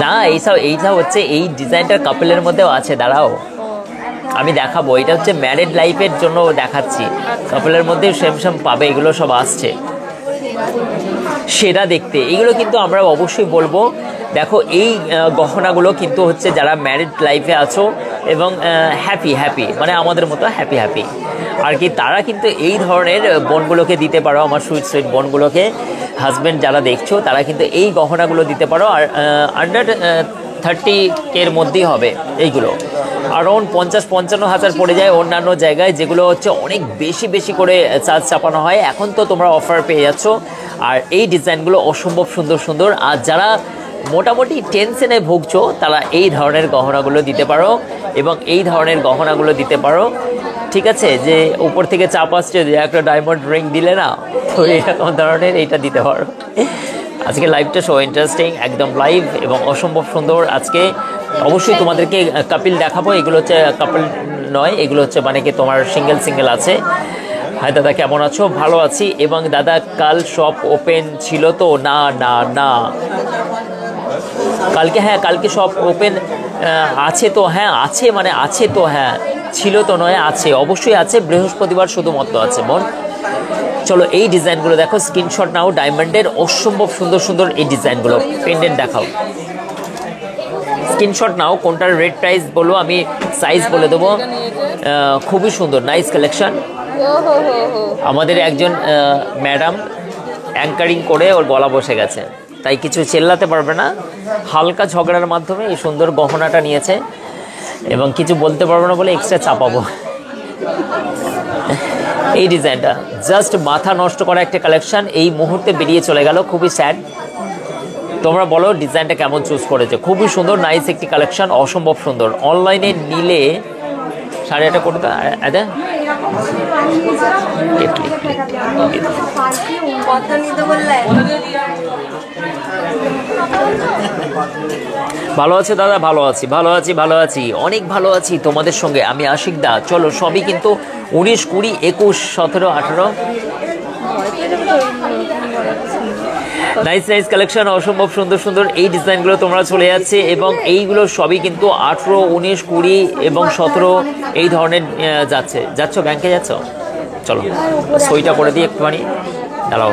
না এইসব হচ্ছে এই ডিজাইনটার কাপলের মধ্যেও আছে, দাঁড়াও আমি দেখাবো। এটা হচ্ছে ম্যারিড লাইফের জন্য দেখাচ্ছি, কাপলের মধ্যে সেম পাবে, এগুলো সব আসছে সেটা দেখতে। এগুলো কিন্তু আমরা অবশ্যই বলবো, দেখো এই গহনাগুলো কিন্তু হচ্ছে যারা ম্যারিড লাইফে আছো এবং হ্যাপি মানে আমাদের মতো হ্যাপি আর কি, তারা কিন্তু এই ধরনের বোনগুলোকে দিতে পারো, আমার সুইট বোনগুলোকে। হাজব্যান্ড যারা দেখছো তারা কিন্তু এই গহনাগুলো দিতে পারো। আর আন্ডার 30K মধ্যেই হবে এইগুলো, অ্যারাউন্ড 50-55 হাজার পড়ে যায় অন্যান্য জায়গায়, যেগুলো হচ্ছে অনেক বেশি করে চার্জ চাপানো হয়। এখন তো তোমরা অফার পেয়ে যাচ্ছ। আর এই ডিজাইনগুলো অসম্ভব সুন্দর। আর যারা মোটামুটি টেনশনে ভুগছো তারা এই ধরনের গহনাগুলো দিতে পারো এবং এই ধরনের গহনাগুলো দিতে পারো, ঠিক আছে? যে উপর থেকে চাপ আসছে যে একটা ডায়মন্ড রিং দিলে না, তো এরকম ধরনের এইটা দিতে পারো। আজকে লাইভটা সো ইন্টারেস্টিং, একদম লাইভ এবং অসম্ভব সুন্দর। আজকে অবশ্যই তোমাদেরকে কাপিল দেখাবো। এগুলো হচ্ছে কাপিল নয়, এগুলো হচ্ছে মানে কি তোমার সিঙ্গেল আছে। হ্যাঁ দাদা কেমন আছো? ভালো আছি। এবং দাদা কাল শপ ওপেন ছিল তো? না কালকে শপ ওপেন আছে তো? হ্যাঁ আছে, মানে আছে তো, হ্যাঁ ছিল তো নয়, আছে, অবশ্যই আছে। বৃহস্পতিবার শুধুমাত্র আছে বোন। চলো এই ডিজাইনগুলো দেখো, স্ক্রিনশট নাও। ডায়মন্ডের অসম্ভব সুন্দর এই ডিজাইনগুলো। পেন্ডেন্ট দেখাও, স্ক্রিনশট নাও। কোনটার রেট প্রাইস বলো, আমি সাইজ বলে দেবো। খুবই সুন্দর, নাইস কালেকশন। আমাদের একজন ম্যাডাম অ্যাঙ্কারিং করে ওর গলা বসে গেছে, তাই কিছু চেল্লাতে পারবে না, হালকা ঝগড়ার মাধ্যমে এই সুন্দর গহনাটা নিয়েছে। এবং কিছু বলতে পারবো না বলে এক্সট্রা চাপাবো। এই ডিজাইনটা জাস্ট মাথা নষ্ট করা একটা কালেকশন, এই মুহূর্তে বেরিয়ে চলে গেল, খুবই স্যাড। তোমরা বলো ডিজাইনটা কেমন চুজ করেছে, খুবই সুন্দর, নাইস একটি কালেকশন, অসম্ভব সুন্দর। অনলাইনে নিলে 8.5 করে দাও। কথা নিতে বললে ভালো আছে দাদা, ভালো আছি, ভালো আছি, ভালো আছি, অনেক ভালো আছি তোমাদের সঙ্গে। আমি আশিক দা। চলো সবই কিন্তু 19, 20, 21, 17, 18 নাইস নাইস কালেকশন, অসম্ভব সুন্দর সুন্দর এই ডিজাইনগুলো তোমরা চলে যাচ্ছে এবং এইগুলো সবই কিন্তু 18, 19, 20 এবং 17 এই ধরনের যাচ্ছ ব্যাংকে যাচ্ছ। চলো সইটা করে দিই একটুখানি, দাঁড়াও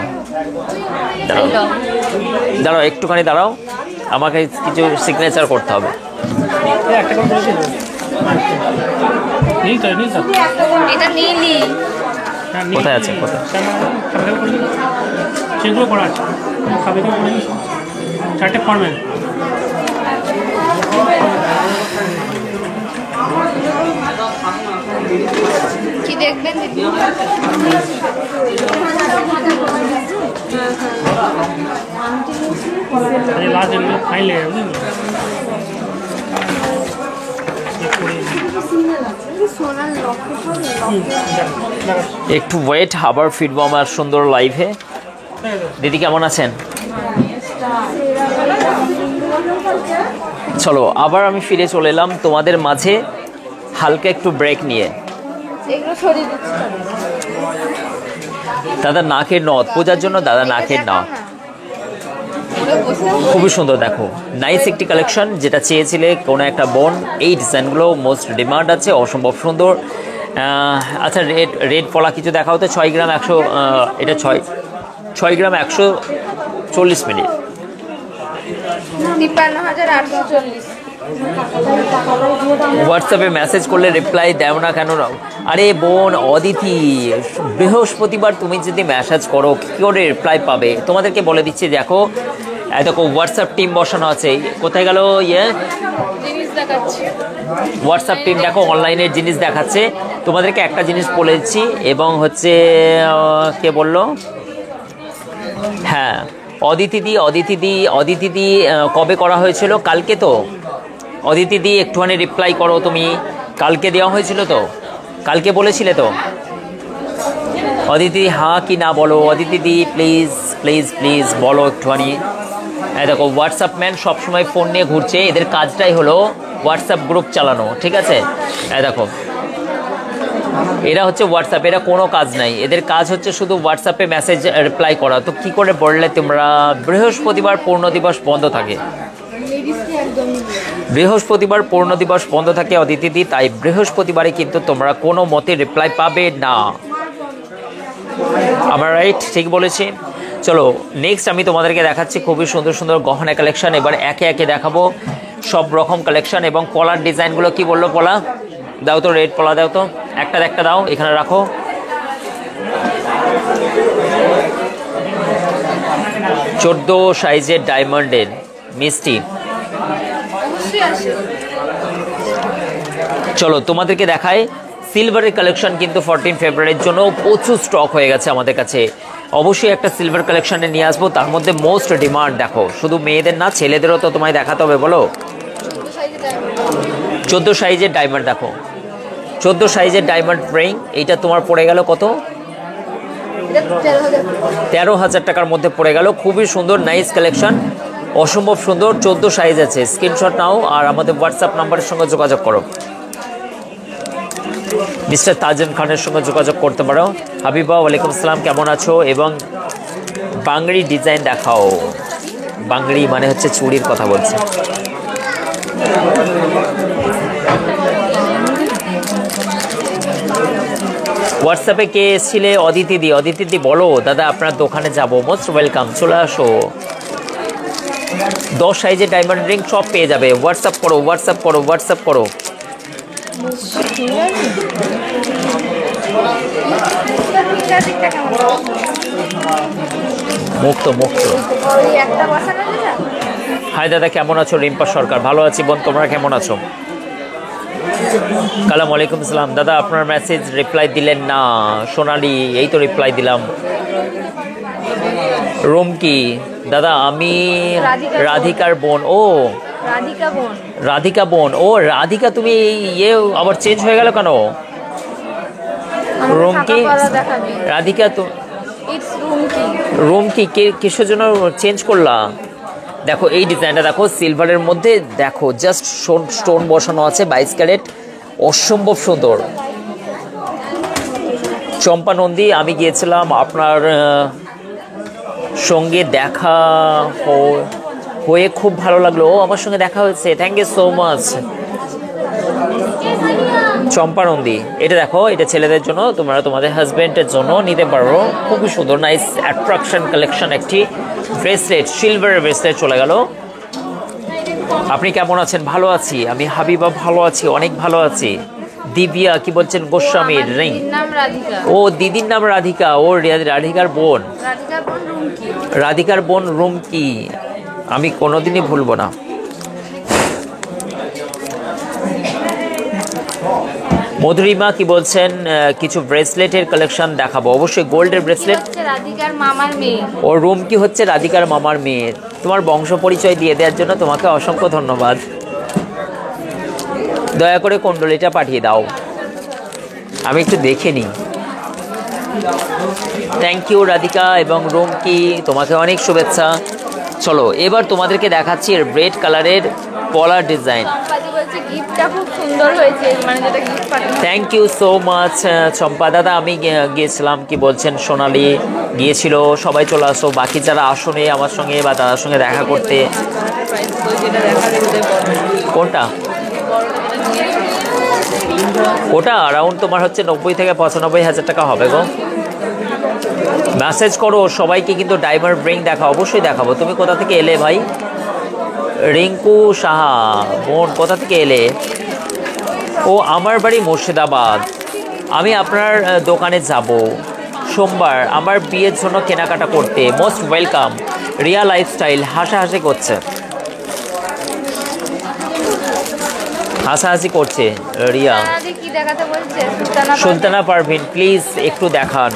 দাঁড়াও দাঁড়াও একটুখানি দাঁড়াও, আমাকে কিছু সিগনেচার করতে হবে। এটা নীলি কোথায় আছে, কোথায়? সেগুলো করা আছে, 4টে ফর্মের। কি দেখবেন দিদি? লাস্ট এগুলো ফাইল লেগে বুঝলি। একটু ওয়েট, আবার ফিরবো আমার সুন্দর লাইভে। দিদি কেমন আছেন? চলো আবার আমি ফিরে চলে এলাম তোমাদের মাঝে হালকা একটু ব্রেক নিয়ে। দাদা নাকের নথ পূজার জন্য, দাদা নাকের নথ খুবই সুন্দর, দেখো নাইস একটি কালেকশন, যেটা চেয়েছিলে কোনো একটা বোন। এই ডিজাইনগুলো মোস্ট ডিমান্ড আছে, অসম্ভব সুন্দর। আচ্ছা রেড পলা কিছু দেখাও তো। 6 গ্রাম 100, এটা 6 গ্রাম 140 মিনিট, 53,840। হোয়াটসঅ্যাপে মেসেজ করলে রিপ্লাই দেও না কেন? আরে বোন অদিতি, বৃহস্পতিবার তুমি যদি মেসেজ করো কী করে রিপ্লাই পাবে? তোমাদেরকে বলে দিচ্ছি, দেখো দেখো হোয়াটসঅ্যাপ টিম বসানো আছে। কোথায় গেল হোয়াটসঅ্যাপ টিম? দেখো অনলাইনের জিনিস দেখাচ্ছে। তোমাদেরকে একটা জিনিস বলেছি এবং হচ্ছে কে বললো, হ্যাঁ অদিতিদি কবে করা হয়েছিল? কালকে তো। অদিতিদি একটুখানি রিপ্লাই করো তুমি, কালকে দেওয়া হয়েছিল তো, কালকে বলেছিলে তো। অদিতি হ্যাঁ কি না বলো, অদিতিদি প্লিজ প্লিজ প্লিজ বলো একটুখানি। দেখো হোয়াটসঅ্যাপ ম্যান সবসময় ফোন নিয়ে ঘুরছে, এদের কাজটাই হলো হোয়াটসঅ্যাপ গ্রুপ চালানো, ঠিক আছে? দেখো এরা হচ্ছে হোয়াটসঅ্যাপ, এরা কোনো কাজ নাই, এদের কাজ হচ্ছে শুধু হোয়াটসঅ্যাপে মেসেজ রিপ্লাই করা। তো কি করে বললে তোমরা? বৃহস্পতিবার পূর্ণ দিবস বন্ধ থাকে, বৃহস্পতিবার পূর্ণ দিবস বন্ধ থাকে অদিতিদি, তাই বৃহস্পতিবারে কিন্তু তোমরা কোনো মতে রিপ্লাই পাবে না। আমার রাইট, ঠিক বলেছি? চলো নেক্সট আমি তোমাদেরকে দেখাচ্ছি খুবই সুন্দর সুন্দর গহনা কালেকশন। এবার একে একে দেখাবো সব রকম কালেকশন এবং পলার ডিজাইনগুলো। কি বললো পলা? দাও তো, রেড পলা দাও তো, একটা দাও, এখানে রাখো। চোদ্দ সাইজের ডায়মন্ডের মিষ্টি। চলো তোমাদেরকে দেখায় সিলভারের কালেকশন, কিন্তু 14 ফেব্রুয়ারির জন্য প্রচুর স্টক হয়ে গেছে আমাদের কাছে। অবশ্যই একটা সিলভার কালেকশনে নিয়ে আসবো, তার মধ্যে মোস্ট ডিমান্ড। দেখো শুধু মেয়েদের না, ছেলেদেরও তো তোমায় দেখাতে হবে, বলো। 14 সাইজের ডায়মন্ড, দেখো 14 সাইজের ডায়মন্ড রিং। এইটা তোমার পড়ে গেল কত? 13,000 টাকার মধ্যে পড়ে গেল। খুবই সুন্দর নাইস কালেকশন, অসম্ভব সুন্দর। 14 সাইজ আছে, স্ক্রিনশট নাও আর আমাদের হোয়াটসঅ্যাপ নাম্বারের সঙ্গে যোগাযোগ করো। মিস্টার তাজিম খানের সঙ্গে যোগাযোগ করতে পারো। হাবিবা ওয়ালাইকুম আসসালাম, কেমন আছো? এবং বাংড়ি ডিজাইন দেখাও। বাংড়ি মানে হচ্ছে চুড়ির কথা বলছে। হোয়াটসঅ্যাপে কে এসেছিলে? অদিতিদি বলো দাদা আপনার দোকানে যাব, মোস্ট ওয়েলকাম, চলে আসো। 10 সাইজের ডায়মন্ড রিং সব পেয়ে যাবে। হোয়াটসঅ্যাপ করো। মুক্ত হাই দাদা কেমন আছো? রিম্পা সরকার, ভালো আছি বোন, তোমরা কেমন আছো? কালাম ওয়ালাইকুম আসসালাম দাদা, আপনার মেসেজ রিপ্লাই দিলেন না। সোনালি, এই তো রিপ্লাই দিলাম। রুম কি দাদা? আমি রাধিকার বোন। ও রাধিকা বোন। রাধিকা বোন, ও রাধিকা, তুমি ইয়ে আবার চেঞ্জ হয়ে গেল কেন? রুম কি রাধিকা? তো রুম কি কিসের জন্য চেঞ্জ করলা? দেখো এই ডিজাইনটা দেখো, সিলভারের মধ্যে দেখো জাস্ট স্টোন বসানো আছে, 22 ক্যারেট, অসম্ভব সুন্দর। চম্পা নন্দী, আমি গিয়েছিলাম আপনার সঙ্গে দেখা হয়ে খুব ভালো লাগলো। ও আমার সঙ্গে দেখা হয়েছে, থ্যাংক ইউ সো মাচ চম্পা নন্দী। এটা দেখো, এটা ছেলেদের জন্য, তোমরা তোমাদের হাজবেন্ডের জন্য নিতে পারো, খুবই সুন্দর নাইস অ্যাট্রাকশন কালেকশন। একটি ব্রেসলেট, সিলভারের ব্রেসলেট চলে গেল। আপনি কেমন আছেন? ভালো আছি আমি হাবিবা, ভালো আছি, অনেক ভালো আছি। দিব্যা কি বলছেন? গোস্বামীর নেই, ও দিদির নাম রাধিকা, ও রাধিকার বোন, রাধিকার বোন রুমকি, আমি কোনোদিনই ভুলবো না। মধুরিমা কি বলছেন? কিছু ব্রেসলেটের কালেকশন দেখাবো, অবশ্যই গোল্ডের ব্রেসলেট। রাধিকার মামার মেয়ে, ও রুম কি হচ্ছে রাধিকার মামার মেয়ে। তোমার বংশ পরিচয় দিয়ে দেওয়ার জন্য তোমাকে অসংখ্য ধন্যবাদ। দয়া করে কুণ্ডলিটা পাঠিয়ে দাও, আমি একটু দেখে নিই। থ্যাংক ইউ রাধিকা এবং রুম কি, তোমাকে অনেক শুভেচ্ছা। চলো এবার তোমাদেরকে দেখাচ্ছি রেড কালারের পলার ডিজাইন। খুব সুন্দর হয়েছে, মানে যেটা গিফট পাঠানো। থ্যাংক ইউ সো মাচ চম্পা দাদা। আমি গিয়েছিলাম, কি বলছেন? সোনালি গিয়েছিল, সবাই চলে আসো, বাকি যারা আসনে আমার সঙ্গে বা দাদার সঙ্গে দেখা করতে। কোনটা? ওটা অ্যারাউন্ড তোমার হচ্ছে 90 থেকে 95 হাজার টাকা হবে গো। মেসেজ করো সবাইকে, কিন্তু ডায়মন্ড রিং দেখা, অবশ্যই দেখাবো। তুমি কোথা থেকে এলে ভাই? রিঙ্কু সাহা বোন, কোথা থেকে এলে? ও আমার বাড়ি মুর্শিদাবাদ। আমি আপনার দোকানে যাব সোমবার আমার বিয়ের জন্য কেনাকাটা করতে। Most welcome. রিয়া লাইফস্টাইল হাসাহাসি করছে, হাসাহাসি করছে রিয়া। সুলতানা পারভিন, প্লিজ একটু দেখান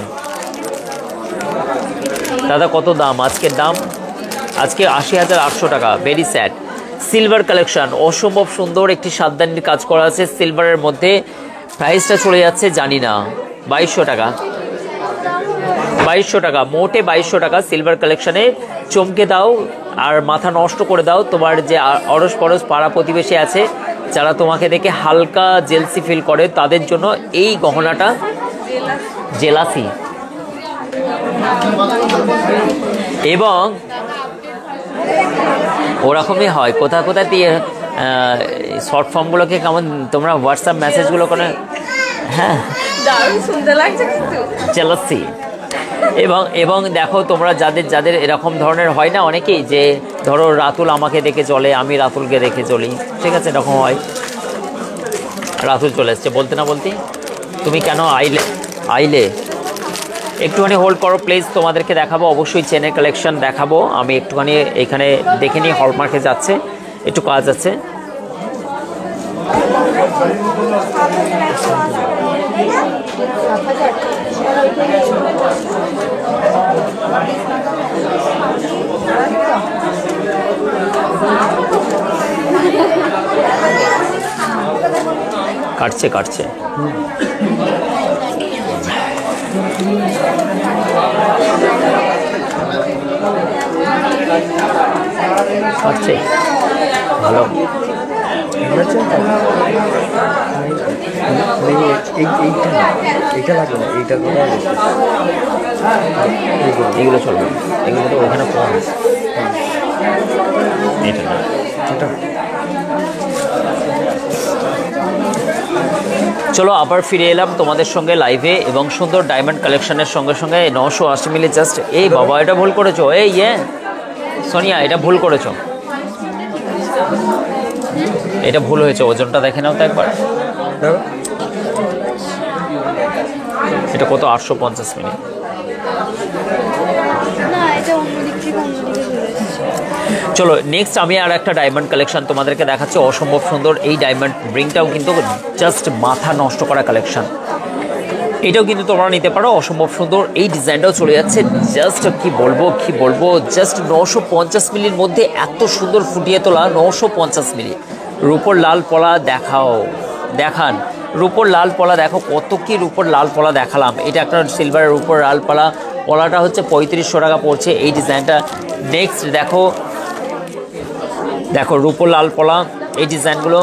দাদা। কত দাম আজকের দাম? আজকে 80,800 টাকা, ভেরি স্যাড। সিলভার কালেকশন, অসম্ভব সুন্দর একটি সাতদানির কাজ করা আছে সিলভারের মধ্যে। প্রাইসটা চলে যাচ্ছে জানি না, 2200 টাকা, 2200 টাকা, মোটে 2200 টাকা। সিলভার কালেকশনে চমকে দাও আর মাথা নষ্ট করে দাও তোমার যে অরস পরশ পাড়া প্রতিবেশী আছে, যারা তোমাকে দেখে হালকা জেলসি ফিল করে, তাদের জন্য এই গহনাটা। জেলাসি। এবং ওরকমই হয় কোথা কোথায় দিয়ে শর্ট ফর্মগুলোকে কেমন তোমরা হোয়াটসঅ্যাপ মেসেজগুলো করে, হ্যাঁ দারুণ সুন্দর লাগছে কিন্তু। জেলাসি। এবং দেখো তোমরা যাদের এরকম ধরনের হয় না, অনেকেই যে ধরো রাতুল আমাকে দেখে চলে, আমি রাতুলকে দেখে চলি, ঠিক আছে, এরকম হয়। রাতুল চলে এসছে বলতে না বলতে, তুমি কেন আইলে একটুখানি হোল্ড করো প্লিজ, তোমাদেরকে দেখাবো অবশ্যই চেনের কালেকশন দেখাবো। আমি একটুখানি এখানে দেখে নিই, হলমার্কে যাচ্ছে, একটু কাজ আছে। কাটছে আচ্ছা ভালো। এইটা লাগবে না, এইটা এগুলো চলবে, এগুলো তো ওখানে কম। এটা না, চলো আবার ফিরে এলাম তোমাদের সঙ্গে লাইভে এবং সুন্দর ডায়মন্ড কালেকশনের সঙ্গে সঙ্গে 980 মিলি জাস্ট। এই বাবা এটা ভুল করেছো, এই সোনিয়া এটা ভুল করেছো, এটা ভুল হয়েছে, ওজনটা দেখে নাও তো একবার। এটা কত? 850 মিলি। না, এটা অন্যদিক থেকে চলো নেক্সট আমি আর একটা ডায়মন্ড কালেকশন তোমাদেরকে দেখাচ্ছি, অসম্ভব সুন্দর। এই ডায়মন্ড রিংটাও কিন্তু জাস্ট মাথা নষ্ট করা কালেকশন, এটাও কিন্তু তোমরা নিতে পারো, অসম্ভব সুন্দর। এই ডিজাইনটাও চলে যাচ্ছে জাস্ট কি বলবো জাস্ট 950 মিলির মধ্যে এত সুন্দর ফুটিয়ে তোলা, 950 মিলি। রূপোর লাল পলা দেখান, রূপোর লাল পলা দেখো কত কি রূপোর লাল পলা দেখালাম। এটা একটা সিলভারের উপর লাল পলাটা হচ্ছে 3500 টাকা পড়ছে এই ডিজাইনটা। নেক্সট দেখো রূপোর লাল পলা, এই ডিজাইনগুলো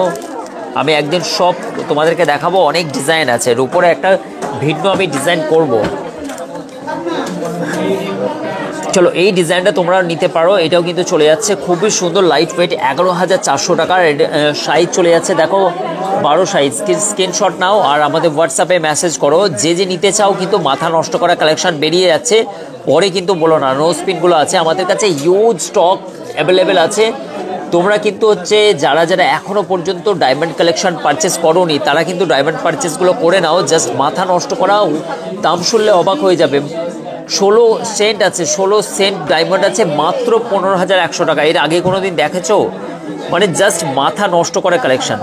আমি একদিন সব তোমাদেরকে দেখাবো, অনেক ডিজাইন আছে রূপোরে, একটা ভিডিও আমি ডিজাইন করব। চলো এই ডিজাইনটা তোমরা নিতে পারো, এটাও কিন্তু চলে যাচ্ছে খুবই সুন্দর, লাইট ওয়েট, 11,400 টাকার সাইজ চলে যাচ্ছে। দেখো 12 সাইজ, স্ক্রিনশট নাও আর আমাদের হোয়াটসঅ্যাপে মেসেজ করো। যে নিতে চাও কিন্তু মাথা নষ্ট করা কালেকশন বেরিয়ে যাচ্ছে, পরে কিন্তু বলো না। নোজ পিনগুলো আছে আমাদের কাছে, হিউজ স্টক অ্যাভেলেবেল আছে। তোমরা কিন্তু হচ্ছে যারা এখনও পর্যন্ত ডায়মন্ড কালেকশন পারচেস করোনি তারা কিন্তু ডায়মন্ড পারচেসগুলো করে নাও, জাস্ট মাথা নষ্ট করা, দাম শুনলে অবাক হয়ে যাবে। 16 সেন্ট আছে, 16 সেন্ট ডায়মন্ড আছে মাত্র 15,100 টাকা। এর আগে কোনো দিন দেখেছো? মানে জাস্ট মাথা নষ্ট করা কালেকশন।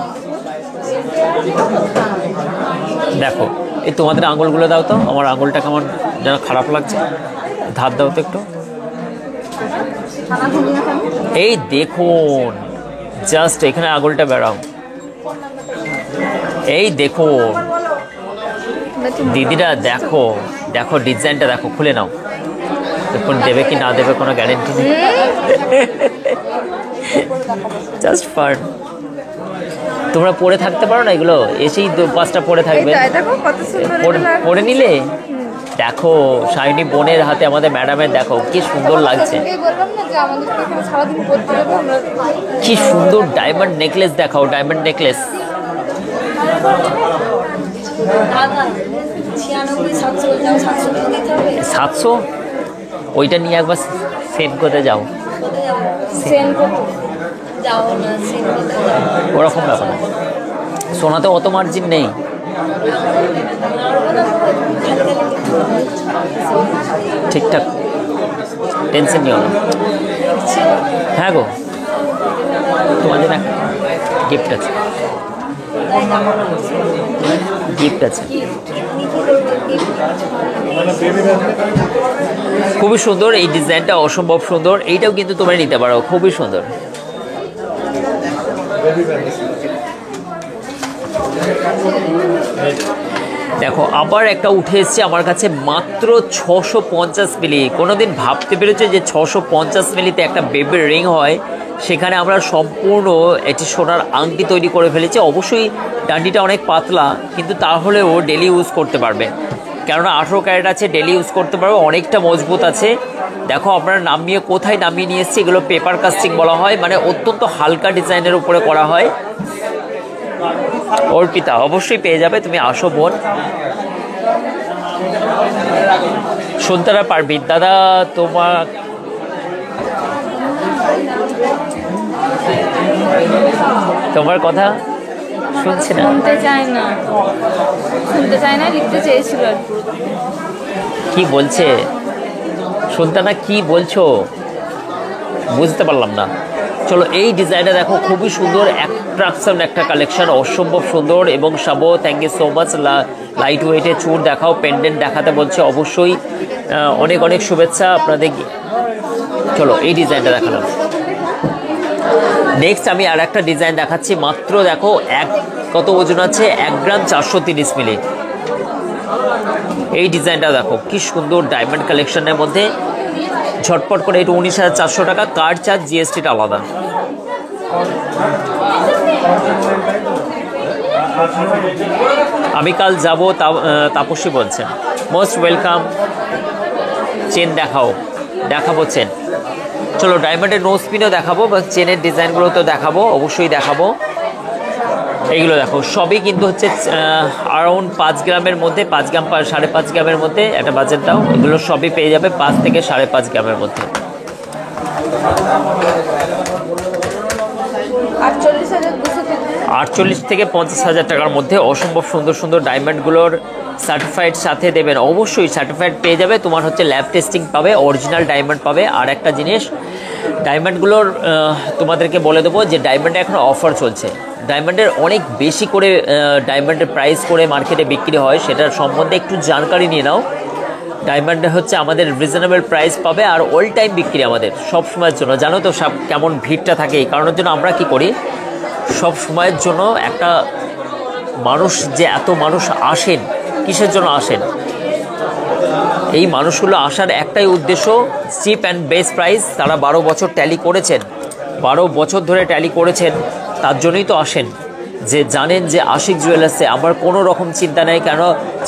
দেখো এই তোমাদের আঙুলগুলো দাও তো, আমার আঙুলটা কেমন যেন খারাপ লাগছে, ধার দাও তো একটু। এই দেখুন জাস্ট এখানে আঙুলটা বেড়াও, এই দেখুন দিদিরা, দেখো ডিজাইনটা দেখো, খুলে নাও দেখুন, দেবে কি না দেবে কোনো গ্যারেন্টি নেই, জাস্ট ফান। তোমরা পরে থাকতে পারো না এগুলো, এসেই 5টা পরে থাকবে, পরে নিলে। দেখো শাইনি বোনের হাতে আমাদের ম্যাডামের, দেখো কি সুন্দর লাগছে, কি সুন্দর ডায়মন্ড নেকলেস, দেখাও ডায়মন্ড নেকলেস। 700, ওইটা নিয়ে একবার সেন্ড করতে যাও, ওরকম ব্যাপার না, সোনাতে অত মার্জিন নেই। ঠিকঠাক, টেনশন নিও না। হ্যাঁ গো, তোমার জন্য গিফট আছে, খুবই সুন্দর এই ডিজাইনটা, অসম্ভব সুন্দর। এইটাও কিন্তু তোমরা নিতে পারো, খুবই সুন্দর। দেখো আবার একটা উঠে এসছে আমার কাছে, মাত্র 650 মিলি। কোনোদিন ভাবতে পেরেছো যে 650 মিলিতে একটা বেবির রিং হয়? সেখানে আমরা সম্পূর্ণ একটি সোনার আংটি তৈরি করে ফেলেছি। অবশ্যই ডান্ডিটা অনেক পাতলা, কিন্তু তাহলেও ডেলি ইউজ করতে পারবে, কেননা 18 ক্যারেট আছে, ডেলি ইউজ করতে পারবে, অনেকটা মজবুত আছে। দেখো আপনারা কোথায় নামিয়ে নিয়ে এসছি, এগুলো পেপার কাস্টিং বলা হয়, মানে অত্যন্ত হালকা ডিজাইনের উপরে করা হয়। অর্পিতা অবশ্যই পেয়ে যাবে, তুমি আসো বোন। সন্তারা পারবি দাদা, তোমার কথা শুনছি না, শুনতে চায় না, লিখতে চেয়েছিল। কি বলছে সন্তানা, কি বলছো বুঝতে পারলাম না। চলো এই ডিজাইনটা দেখো, খুবই সুন্দর, অ্যাট্রাকশন একটা কালেকশন, অসম্ভব সুন্দর। এবং সাবো thank you so much. Light ওয়েটে চুর দেখাও, পেন্ডেন্ট দেখাতে বলছে, অবশ্যই অনেক অনেক শুভেচ্ছা আপনাদের। চলো এই ডিজাইনটা দেখালাম। নেক্সট আমি আর একটা ডিজাইন দেখাচ্ছি, মাত্র দেখো কত ওজন আছে, 1 গ্রাম 430 মিলি। এই ডিজাইনটা দেখো কি সুন্দর, ডায়মন্ড কালেকশনের মধ্যে, ঝটপট করে। এটা 19,400 টাকা, কার্ড চার্জ জিএসটিটা আলাদা। আমি কাল যাব, তাপসী বলছেন, মোস্ট ওয়েলকাম। চেন দেখাবো চেন। চলো ডায়মন্ডের নোজ পিনও দেখাবো, বা চেনের ডিজাইনগুলো তো দেখাবো, অবশ্যই দেখাবো। এইগুলো দেখো সবই কিন্তু হচ্ছে অ্যারাউন্ড 5 গ্রামের মধ্যে, 5 গ্রাম 5.5 গ্রামের মধ্যে। একটা বাজেট দাও, এগুলো সবই পেয়ে যাবে 5 থেকে 5.5 গ্রামের মধ্যে। 48 থেকে 50,000 টাকার মধ্যে অসম্ভব সুন্দর সুন্দর ডায়মন্ডগুলোর সার্টিফাইড সাথে দেবেন, অবশ্যই সার্টিফাইড পেয়ে যাবে। তোমার হচ্ছে ল্যাব টেস্টিং পাবে, অরিজিনাল ডায়মন্ড পাবে। আর একটা জিনিস, ডায়মন্ডগুলোর তোমাদেরকে বলে দেবো যে ডায়মন্ডে এখন অফার চলছে। ডায়মন্ডের অনেক বেশি করে ডায়মন্ডের প্রাইস করে মার্কেটে বিক্রি হয়, সেটার সম্বন্ধে একটু জানকারি নিয়ে নাও। ডায়মন্ডে হচ্ছে আমাদের রিজনেবল প্রাইস পাবে আর অল টাইম বিক্রি আমাদের সব সময়ের জন্য। জানো তো সব কেমন ভিড়টা থাকে, এই কারণের জন্য আমরা কি করি সব সময়ের জন্য একটা মানুষ, যে এত মানুষ আসেন কিসের জন্য আসেন, এই মানুষগুলো আসার একটাই উদ্দেশ্য চিপ অ্যান্ড বেস্ট প্রাইস। তারা 12 বছর ট্যালি করেছেন, 12 বছর ধরে ট্যালি করেছেন, তার জন্যই তো আসেন, যে জানেন যে আশিক জুয়েলার্সে আমার কোনো রকম চিন্তা নেই। কেন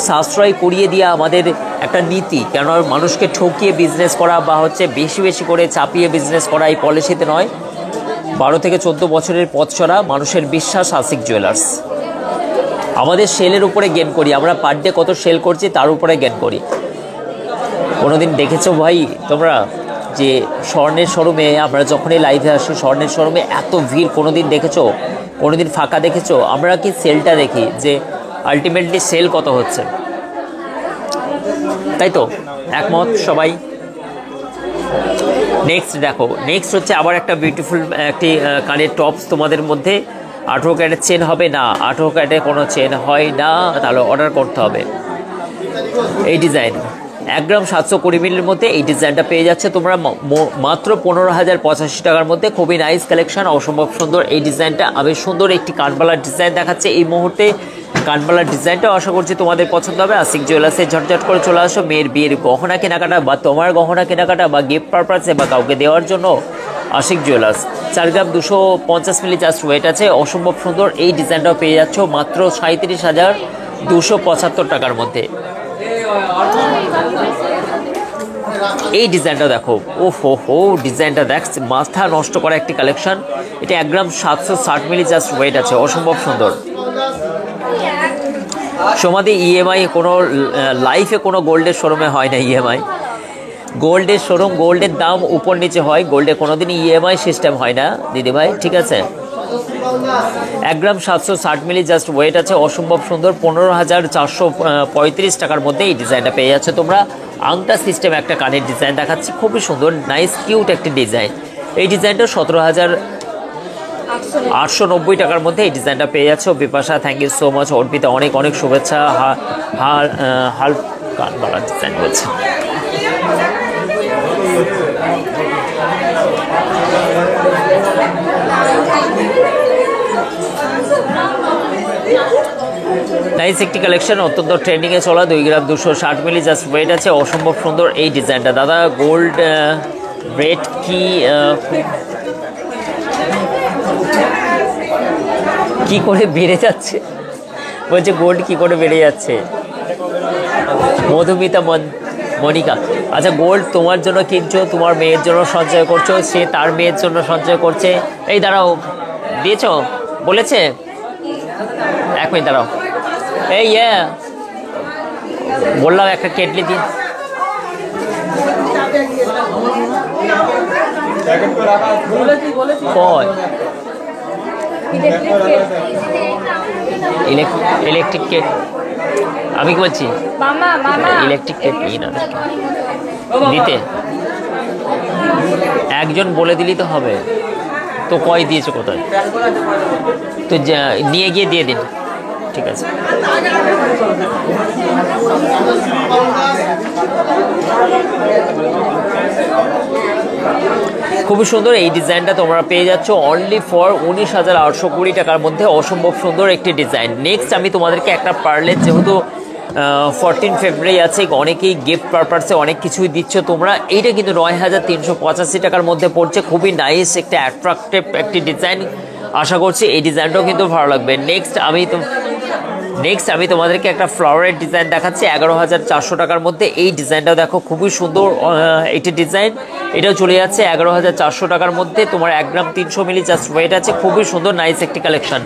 সাশ্রয় করিয়ে দেওয়া আমাদের একটা নীতি, কেন মানুষকে ঠকিয়ে বিজনেস করা বা হচ্ছে বেশি বেশি করে চাপিয়ে বিজনেস করা এই পলিসিতে নয়। 12 থেকে 14 বছরের পথ চলা মানুষের বিশ্বাস আশিক জুয়েলার্স। আমাদের সেলের উপরে গেন করি, আমরা পার ডে কত সেল করছি তার উপরে গেন করি। কোনোদিন দেখেছো ভাই তোমরা যে স্বর্ণের শোরুমে আমরা যখনই লাইভে আসি, স্বর্ণের শোরুমে এত ভিড় কোনোদিন দেখেছো? কোনোদিন ফাঁকা দেখেছো? আমরা কি সেলটা দেখি যে আলটিমেটলি সেল কত হচ্ছে, তাই তো? একমত সবাই? নেক্সট দেখো, নেক্সট হচ্ছে আবার একটা বিউটিফুল একটি কানের টপস তোমাদের মধ্যে। 18 ক্যারেটের চেন হবে না, 18 ক্যারেটের কোনো চেন হয় না, তাহলে অর্ডার করতে হবে। এই ডিজাইন 1 গ্রাম 720 মিলির মধ্যে এই ডিজাইনটা পেয়ে যাচ্ছে তোমরা মাত্র 15,085 টাকার মধ্যে। খুবই নাইস কালেকশন, অসম্ভব সুন্দর এই ডিজাইনটা। আমি সুন্দর একটি কানবালার ডিজাইন দেখাচ্ছে এই মুহূর্তে। কানবালার ডিজাইনটাও আশা করছি তোমাদের পছন্দ হবে। আশিক জুয়েলার্সে ঝটঝট করে চলে আসো। মেয়ের বিয়ের গহনা কেনাকাটা বা তোমার গহনা কেনাকাটা বা গিফট পারপাসে বা কাউকে দেওয়ার জন্য আশিক জুয়েলার্স। 4 গ্রাম 250 মিলি জাস্ট ওয়েট আছে, অসম্ভব সুন্দর এই ডিজাইনটাও পেয়ে যাচ্ছ মাত্র 37,275 টাকার মধ্যে। এই ডিজাইনটা দেখো, ও হো ডিজাইনটা দেখ, মাথা নষ্ট করা একটি কালেকশন। এটা 1 গ্রাম 760 মিলি জাস্ট ওয়েট আছে, অসম্ভব সুন্দর। সমাধি ইএমআই কোনো লাইফে কোনো গোল্ডের শোরুমে হয় না ইএমআই। গোল্ডের শোরুম, গোল্ডের দাম উপর নিচে হয়, গোল্ডে কোনোদিন ইএমআই সিস্টেম হয় না দিদিভাই, ঠিক আছে? 1 গ্রাম 760 মিলি জাস্ট ওয়েট আছে, অসম্ভব সুন্দর। 15,435 টাকার মধ্যে এই ডিজাইনটা পেয়ে যাচ্ছে তোমরা। আংটা সিস্টেম একটা কানের ডিজাইন দেখাচ্ছি, খুবই সুন্দর নাইস কিউট একটি ডিজাইন। এই ডিজাইনটা 17,890 টাকার মধ্যে এই ডিজাইনটা পেয়ে যাচ্ছে। Bipasha thank you so much. Arpita অনেক অনেক শুভেচ্ছা। হাল কানবালা ডিজাইন বলছে। নাইস একটি কালেকশন, অত্যন্ত ট্রেন্ডিংয়ে চলা। 2 গ্রাম 260 মিলি জাস্ট ওয়েট আছে, অসম্ভব সুন্দর এই ডিজাইনটা। দাদা গোল্ড রেট কি করে বেড়ে যাচ্ছে বলছে, গোল্ড কি করে বেড়ে যাচ্ছে? মধুমিতা মনিকা, আচ্ছা গোল্ড তোমার জন্য কিনছো, তোমার মেয়ের জন্য সঞ্চয় করছো, সে তার মেয়ের জন্য সঞ্চয় করছে। এই দাঁড়াও, দিয়েছো বলেছে? 1 মিনিট দাঁড়াও। এই বললাম একটা কেটলি দিন। ইলেকট্রিক কেট আমি কি বলছি, ইলেকট্রিক কেট দিতে একজন বলে দিলি তো হবে তো। কয় দিয়েছো কোথায়? তো নিয়ে গিয়ে দিয়ে দিন, ঠিক আছে? খুবই সুন্দর এই ডিজাইনটা তোমরা পেয়ে যাচ্ছ অনলি ফর 19,820 টাকার মধ্যে, অসম্ভব সুন্দর একটি ডিজাইন। নেক্সট আমি তোমাদেরকে একটা পার্লের, যেহেতু 14 ফেব্রুয়ারি আছে, অনেকেই গিফট পারপাসে অনেক কিছুই দিচ্ছ তোমরা। এইটা কিন্তু 9,385 টাকার মধ্যে পড়ছে, খুবই নাইস একটা অ্যাট্রাকটিভ একটি ডিজাইন। আশা করছি এই ডিজাইনটাও কিন্তু ভালো লাগবে। নেক্সট আমি তোমাদেরকে একটা ফ্লাওয়ারের ডিজাইন দেখাচ্ছি 11,400 টাকার মধ্যে। এই ডিজাইনটাও দেখো, খুবই সুন্দর একটি ডিজাইন। এটাও চলে যাচ্ছে 11,400 টাকার মধ্যে। তোমার 1 গ্রাম 300 মিলি জাস্ট ওয়েট আছে, খুবই সুন্দর নাইস একটি কালেকশন।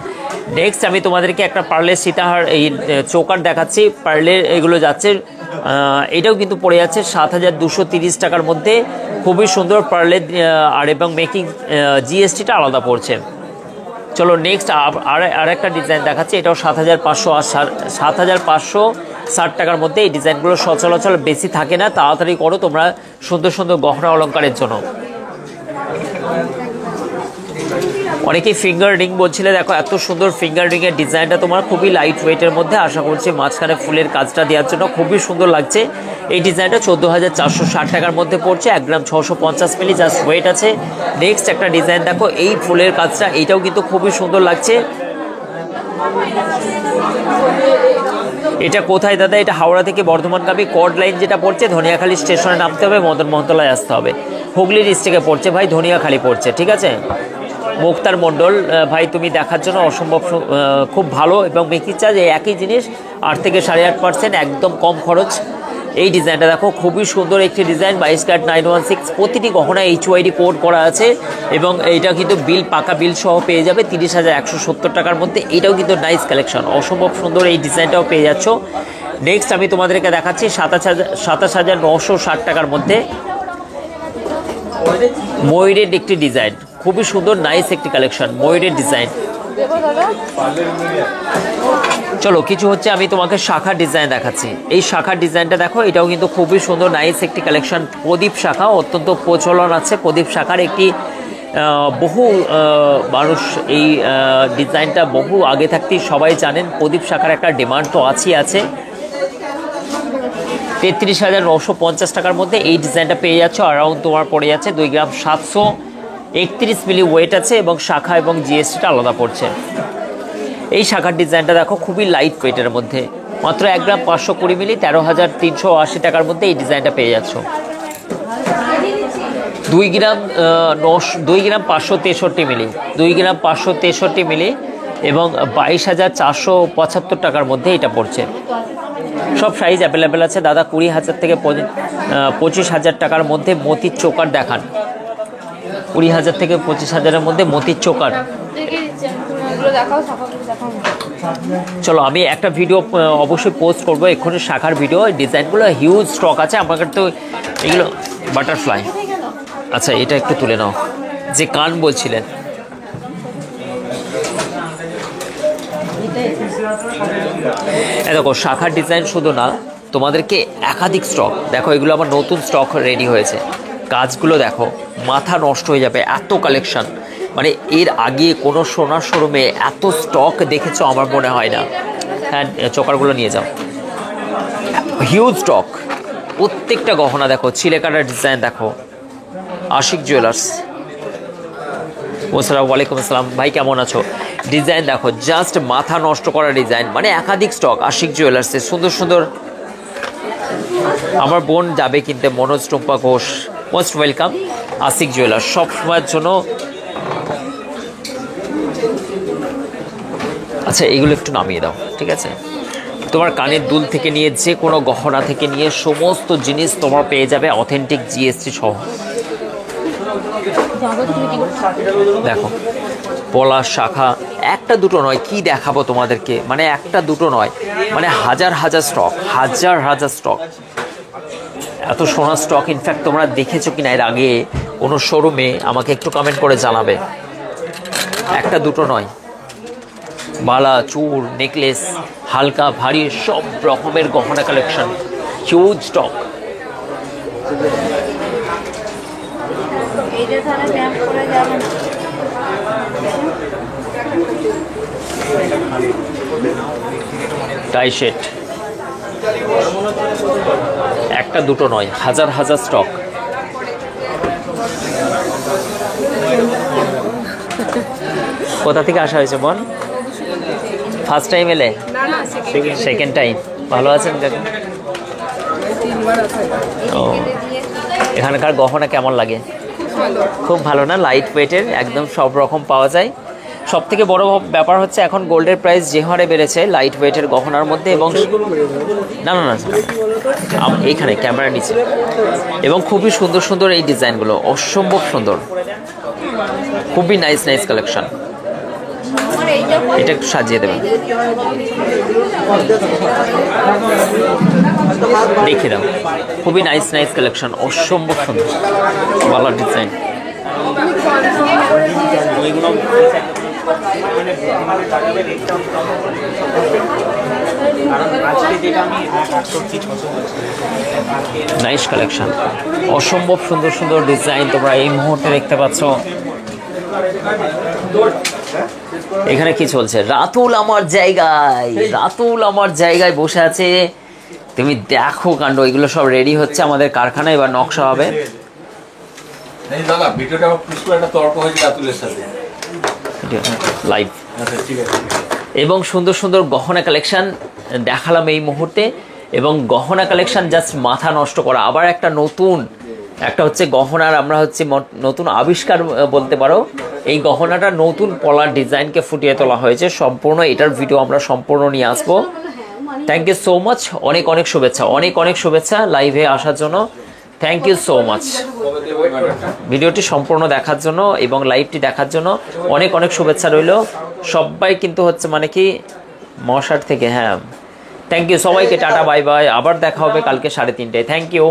নেক্সট আমি তোমাদেরকে একটা পার্লের সীতাহার, এই চৌকার দেখাচ্ছি। পার্লের এগুলো যাচ্ছে, এটাও কিন্তু পড়ে যাচ্ছে 7,230 টাকার মধ্যে, খুবই সুন্দর পার্লের। আর এবং মেকিং জিএসটিটা আলাদা পড়ছে। চলো নেক্সট আর একটা ডিজাইন দেখাচ্ছি, এটাও 7,560 টাকার মধ্যে। এই ডিজাইনগুলো সচরাচর বেশি থাকে না, তাড়াতাড়ি করো তোমরা সুন্দর সুন্দর গহনা অলঙ্কারের জন্য। অনেকেই ফিঙ্গার রিং বলছিলে, দেখো এত সুন্দর ফিঙ্গার রিংয়ের ডিজাইনটা তোমার খুবই লাইট ওয়েটের মধ্যে, আশা করছি মাঝখানে ফুলের কাজটা দেওয়ার জন্য খুবই সুন্দর লাগছে। এই ডিজাইনটা 14,460 টাকার মধ্যে পড়ছে, 1 গ্রাম 650 মিলি জাস্ট ওয়েট আছে। নেক্সট একটা ডিজাইন দেখো, এই ফুলের কাজটা এইটাও কিন্তু খুবই সুন্দর লাগছে। এটা কোথায় দাদা? এটা হাওড়া থেকে বর্ধমানগামী কর্ড লাইন যেটা পড়ছে, ধনিয়াখালী স্টেশনে নামতে হবে, মদন মোহনতলায় আসতে হবে। হুগলি ডিস্ট্রিক্টে পড়ছে ভাই, ধনিয়াখালী পড়ছে, ঠিক আছে। মুক্তার মণ্ডল ভাই, তুমি দেখার জন্য অসম্ভব খুব ভালো, এবং মেকিং চার্জ এই একই জিনিস 8 থেকে 8.5%, একদম কম খরচ। এই ডিজাইনটা দেখো খুবই সুন্দর একটি ডিজাইন, 22 ক্যারেট 916, প্রতিটি গহনা HYD কোড করা আছে, এবং এইটা কিন্তু বিল পাকা বিল সহ পেয়ে যাবে 30,170 টাকার মধ্যে। এটাও কিন্তু নাইস কালেকশন, অসম্ভব সুন্দর এই ডিজাইনটাও পেয়ে যাচ্ছ। নেক্সট আমি তোমাদেরকে দেখাচ্ছি 27,960 টাকার মধ্যে ময়ূরের একটি ডিজাইন, খুবই সুন্দর নাইস একটি কালেকশন, ময়ূরের ডিজাইন। চলো কিছু হচ্ছে আমি তোমাকে শাখার ডিজাইন দেখাচ্ছি। এই শাখার ডিজাইনটা দেখো, এটাও কিন্তু খুবই সুন্দর নাইস একটি কালেকশন। প্রদীপ শাখা অত্যন্ত প্রচলন আছে, প্রদীপ শাখার একটি বহু মানুষ এই ডিজাইনটা বহু আগে থাকতেই সবাই জানেন। প্রদীপ শাখার একটা ডিমান্ড তো আছে। 33,950 টাকার মধ্যে এই ডিজাইনটা পেয়ে যাচ্ছ। অ্যারাউন্ড তোমার পড়ে যাচ্ছে 2 গ্রাম 731 মিলি ওয়েট আছে, এবং শাখা এবং জিএসটিটা আলাদা পড়ছে। এই শাখার ডিজাইনটা দেখো খুবই লাইট ওয়েটের মধ্যে, মাত্র 1 গ্রাম 520 মিলি, 13,380 টাকার মধ্যে এই ডিজাইনটা পেয়ে যাচ্ছ। 2 গ্রাম 563 মিলি, 2 গ্রাম 563 মিলি, এবং 22,475 টাকার মধ্যে এটা পড়ছে। সব সাইজ অ্যাভেলেবেল আছে দাদা। 20,000 থেকে 25,000 টাকার মধ্যে মোতির চোকার দেখান। 20,000 থেকে 25,000-এর মধ্যে মোতির চোকার। চলো আমি একটা ভিডিও অবশ্যই পোস্ট করবো এক্ষুনি, শাখার ভিডিও। ডিজাইনগুলো হিউজ স্টক আছে আমার কাছে তো। এগুলো বাটারফ্লাই, আচ্ছা এটা একটু তুলে নাও, যে কান বলছিলেন। দেখো শাখার ডিজাইন শুধু না, তোমাদেরকে একাধিক স্টক দেখো, এগুলো আমার নতুন স্টক রেডি হয়েছে। কাজগুলো দেখো, মাথা নষ্ট হয়ে যাবে, এত কালেকশন। মানে এর আগে কোনো সোনার শোরুমে এত স্টক দেখেছো আমার মনে হয় না। হ্যাঁ চোকারগুলো নিয়ে যাও, হিউজ স্টক। প্রত্যেকটা গহনা দেখো, চিলেকাটার ডিজাইন দেখো। আশিক জুয়েলার্স, ওয়ালাইকুম আসসালাম ভাই, কেমন আছো? ডিজাইন দেখো, জাস্ট মাথা নষ্ট করা ডিজাইন, মানে একাধিক স্টক আশিক জুয়েলার্সে। সুন্দর সুন্দর। আমার বোন যাবে কিনতে, Manoj Tumpa Ghosh, most welcome Ashiq Jewellers সব সময়ের জন্য। আচ্ছা এগুলো একটু নামিয়ে দাও, ঠিক আছে। তোমার কানের দুল থেকে নিয়ে যে কোনো গহনা থেকে নিয়ে সমস্ত জিনিস তোমার পেয়ে যাবে অথেন্টিক জিএসটি সহ। দেখো পলাশ শাখা, একটা দুটো নয়, কি দেখাবো তোমাদেরকে, মানে একটা দুটো নয়, মানে হাজার হাজার স্টক, হাজার স্টক। এত সোনার স্টক ইনফ্যাক্ট তোমরা দেখেছো কিনা এর আগে কোনো শোরুমে, আমাকে একটু কমেন্ট করে জানাবে। একটা দুটো নয়, মালা, চূড়, নেকলেস, হালকা ভারী সব রকমের গহনা কালেকশন, হিউজ স্টক। টাই সেট, একটা দুটো নয়, হাজার স্টক। কোথা থেকে আসা হয়েছে বল? ফার্স্ট টাইম এলে? Second time. ভালো আছেন কাকু? ও, এখানকার গহনা কেমন লাগে? খুব ভালো না? লাইট ওয়েটের, একদম সব রকম পাওয়া যায়। সব থেকে বড় ব্যাপার হচ্ছে এখন গোল্ডের প্রাইস যে হারে বেড়েছে, লাইট ওয়েটের গহনার মধ্যে, এবং না এইখানে ক্যামেরা নিচে, এবং খুবই সুন্দর সুন্দর এই ডিজাইনগুলো, অসম্ভব সুন্দর, খুবই নাইস কালেকশন। এটা একটু সাজিয়ে দেবেন, দেখে দাও, খুবই নাইস কালেকশন, অসম্ভব সুন্দর ভালো ডিজাইন। নাইস কালেকশন, অসম্ভব সুন্দর ডিজাইন তোমরা এই মুহূর্তে দেখতে পাচ্ছ। এখানে কি চলছে? রাতুল আমার জায়গায়, রাতুল আমার জায়গায় বসে আছে। তুমি দেখো কাণ্ড, এগুলো সব রেডি হচ্ছে আমাদের কারখানায়, এবার নকশা হবে। দাদা ভিডিওটা পুশ করে একটা তর্ক হয়েছে রাতুলের সাথে লাইভ। আচ্ছা ঠিক আছে। এবং সুন্দর সুন্দর গহনা কালেকশন দেখালাম এই মুহূর্তে, এবং গহনা কালেকশন জাস্ট মাথা নষ্ট করা। আবার একটা নতুন একটা হচ্ছে গহনার আমরা হচ্ছে নতুন আবিষ্কার বলতে পারো। এই গহনাটা নতুন পলার ডিজাইনকে ফুটিয়ে তোলা হয়েছে সম্পূর্ণ, এটার ভিডিও আমরা সম্পূর্ণ নিয়ে আসবো। থ্যাংক ইউ সো মাচ, অনেক অনেক শুভেচ্ছা, অনেক অনেক শুভেচ্ছা লাইভে আসার জন্য। থ্যাংক ইউ সো মাচ ভিডিওটি সম্পূর্ণ দেখার জন্য এবং লাইভটি দেখার জন্য অনেক অনেক শুভেচ্ছা রইল সবাই। কিন্তু হচ্ছে মানে কি মশার থেকে, হ্যাঁ থ্যাংক ইউ সবাইকে, টাটা বাই বাই, আবার দেখা হবে কালকে 3:30টায়। Thank you.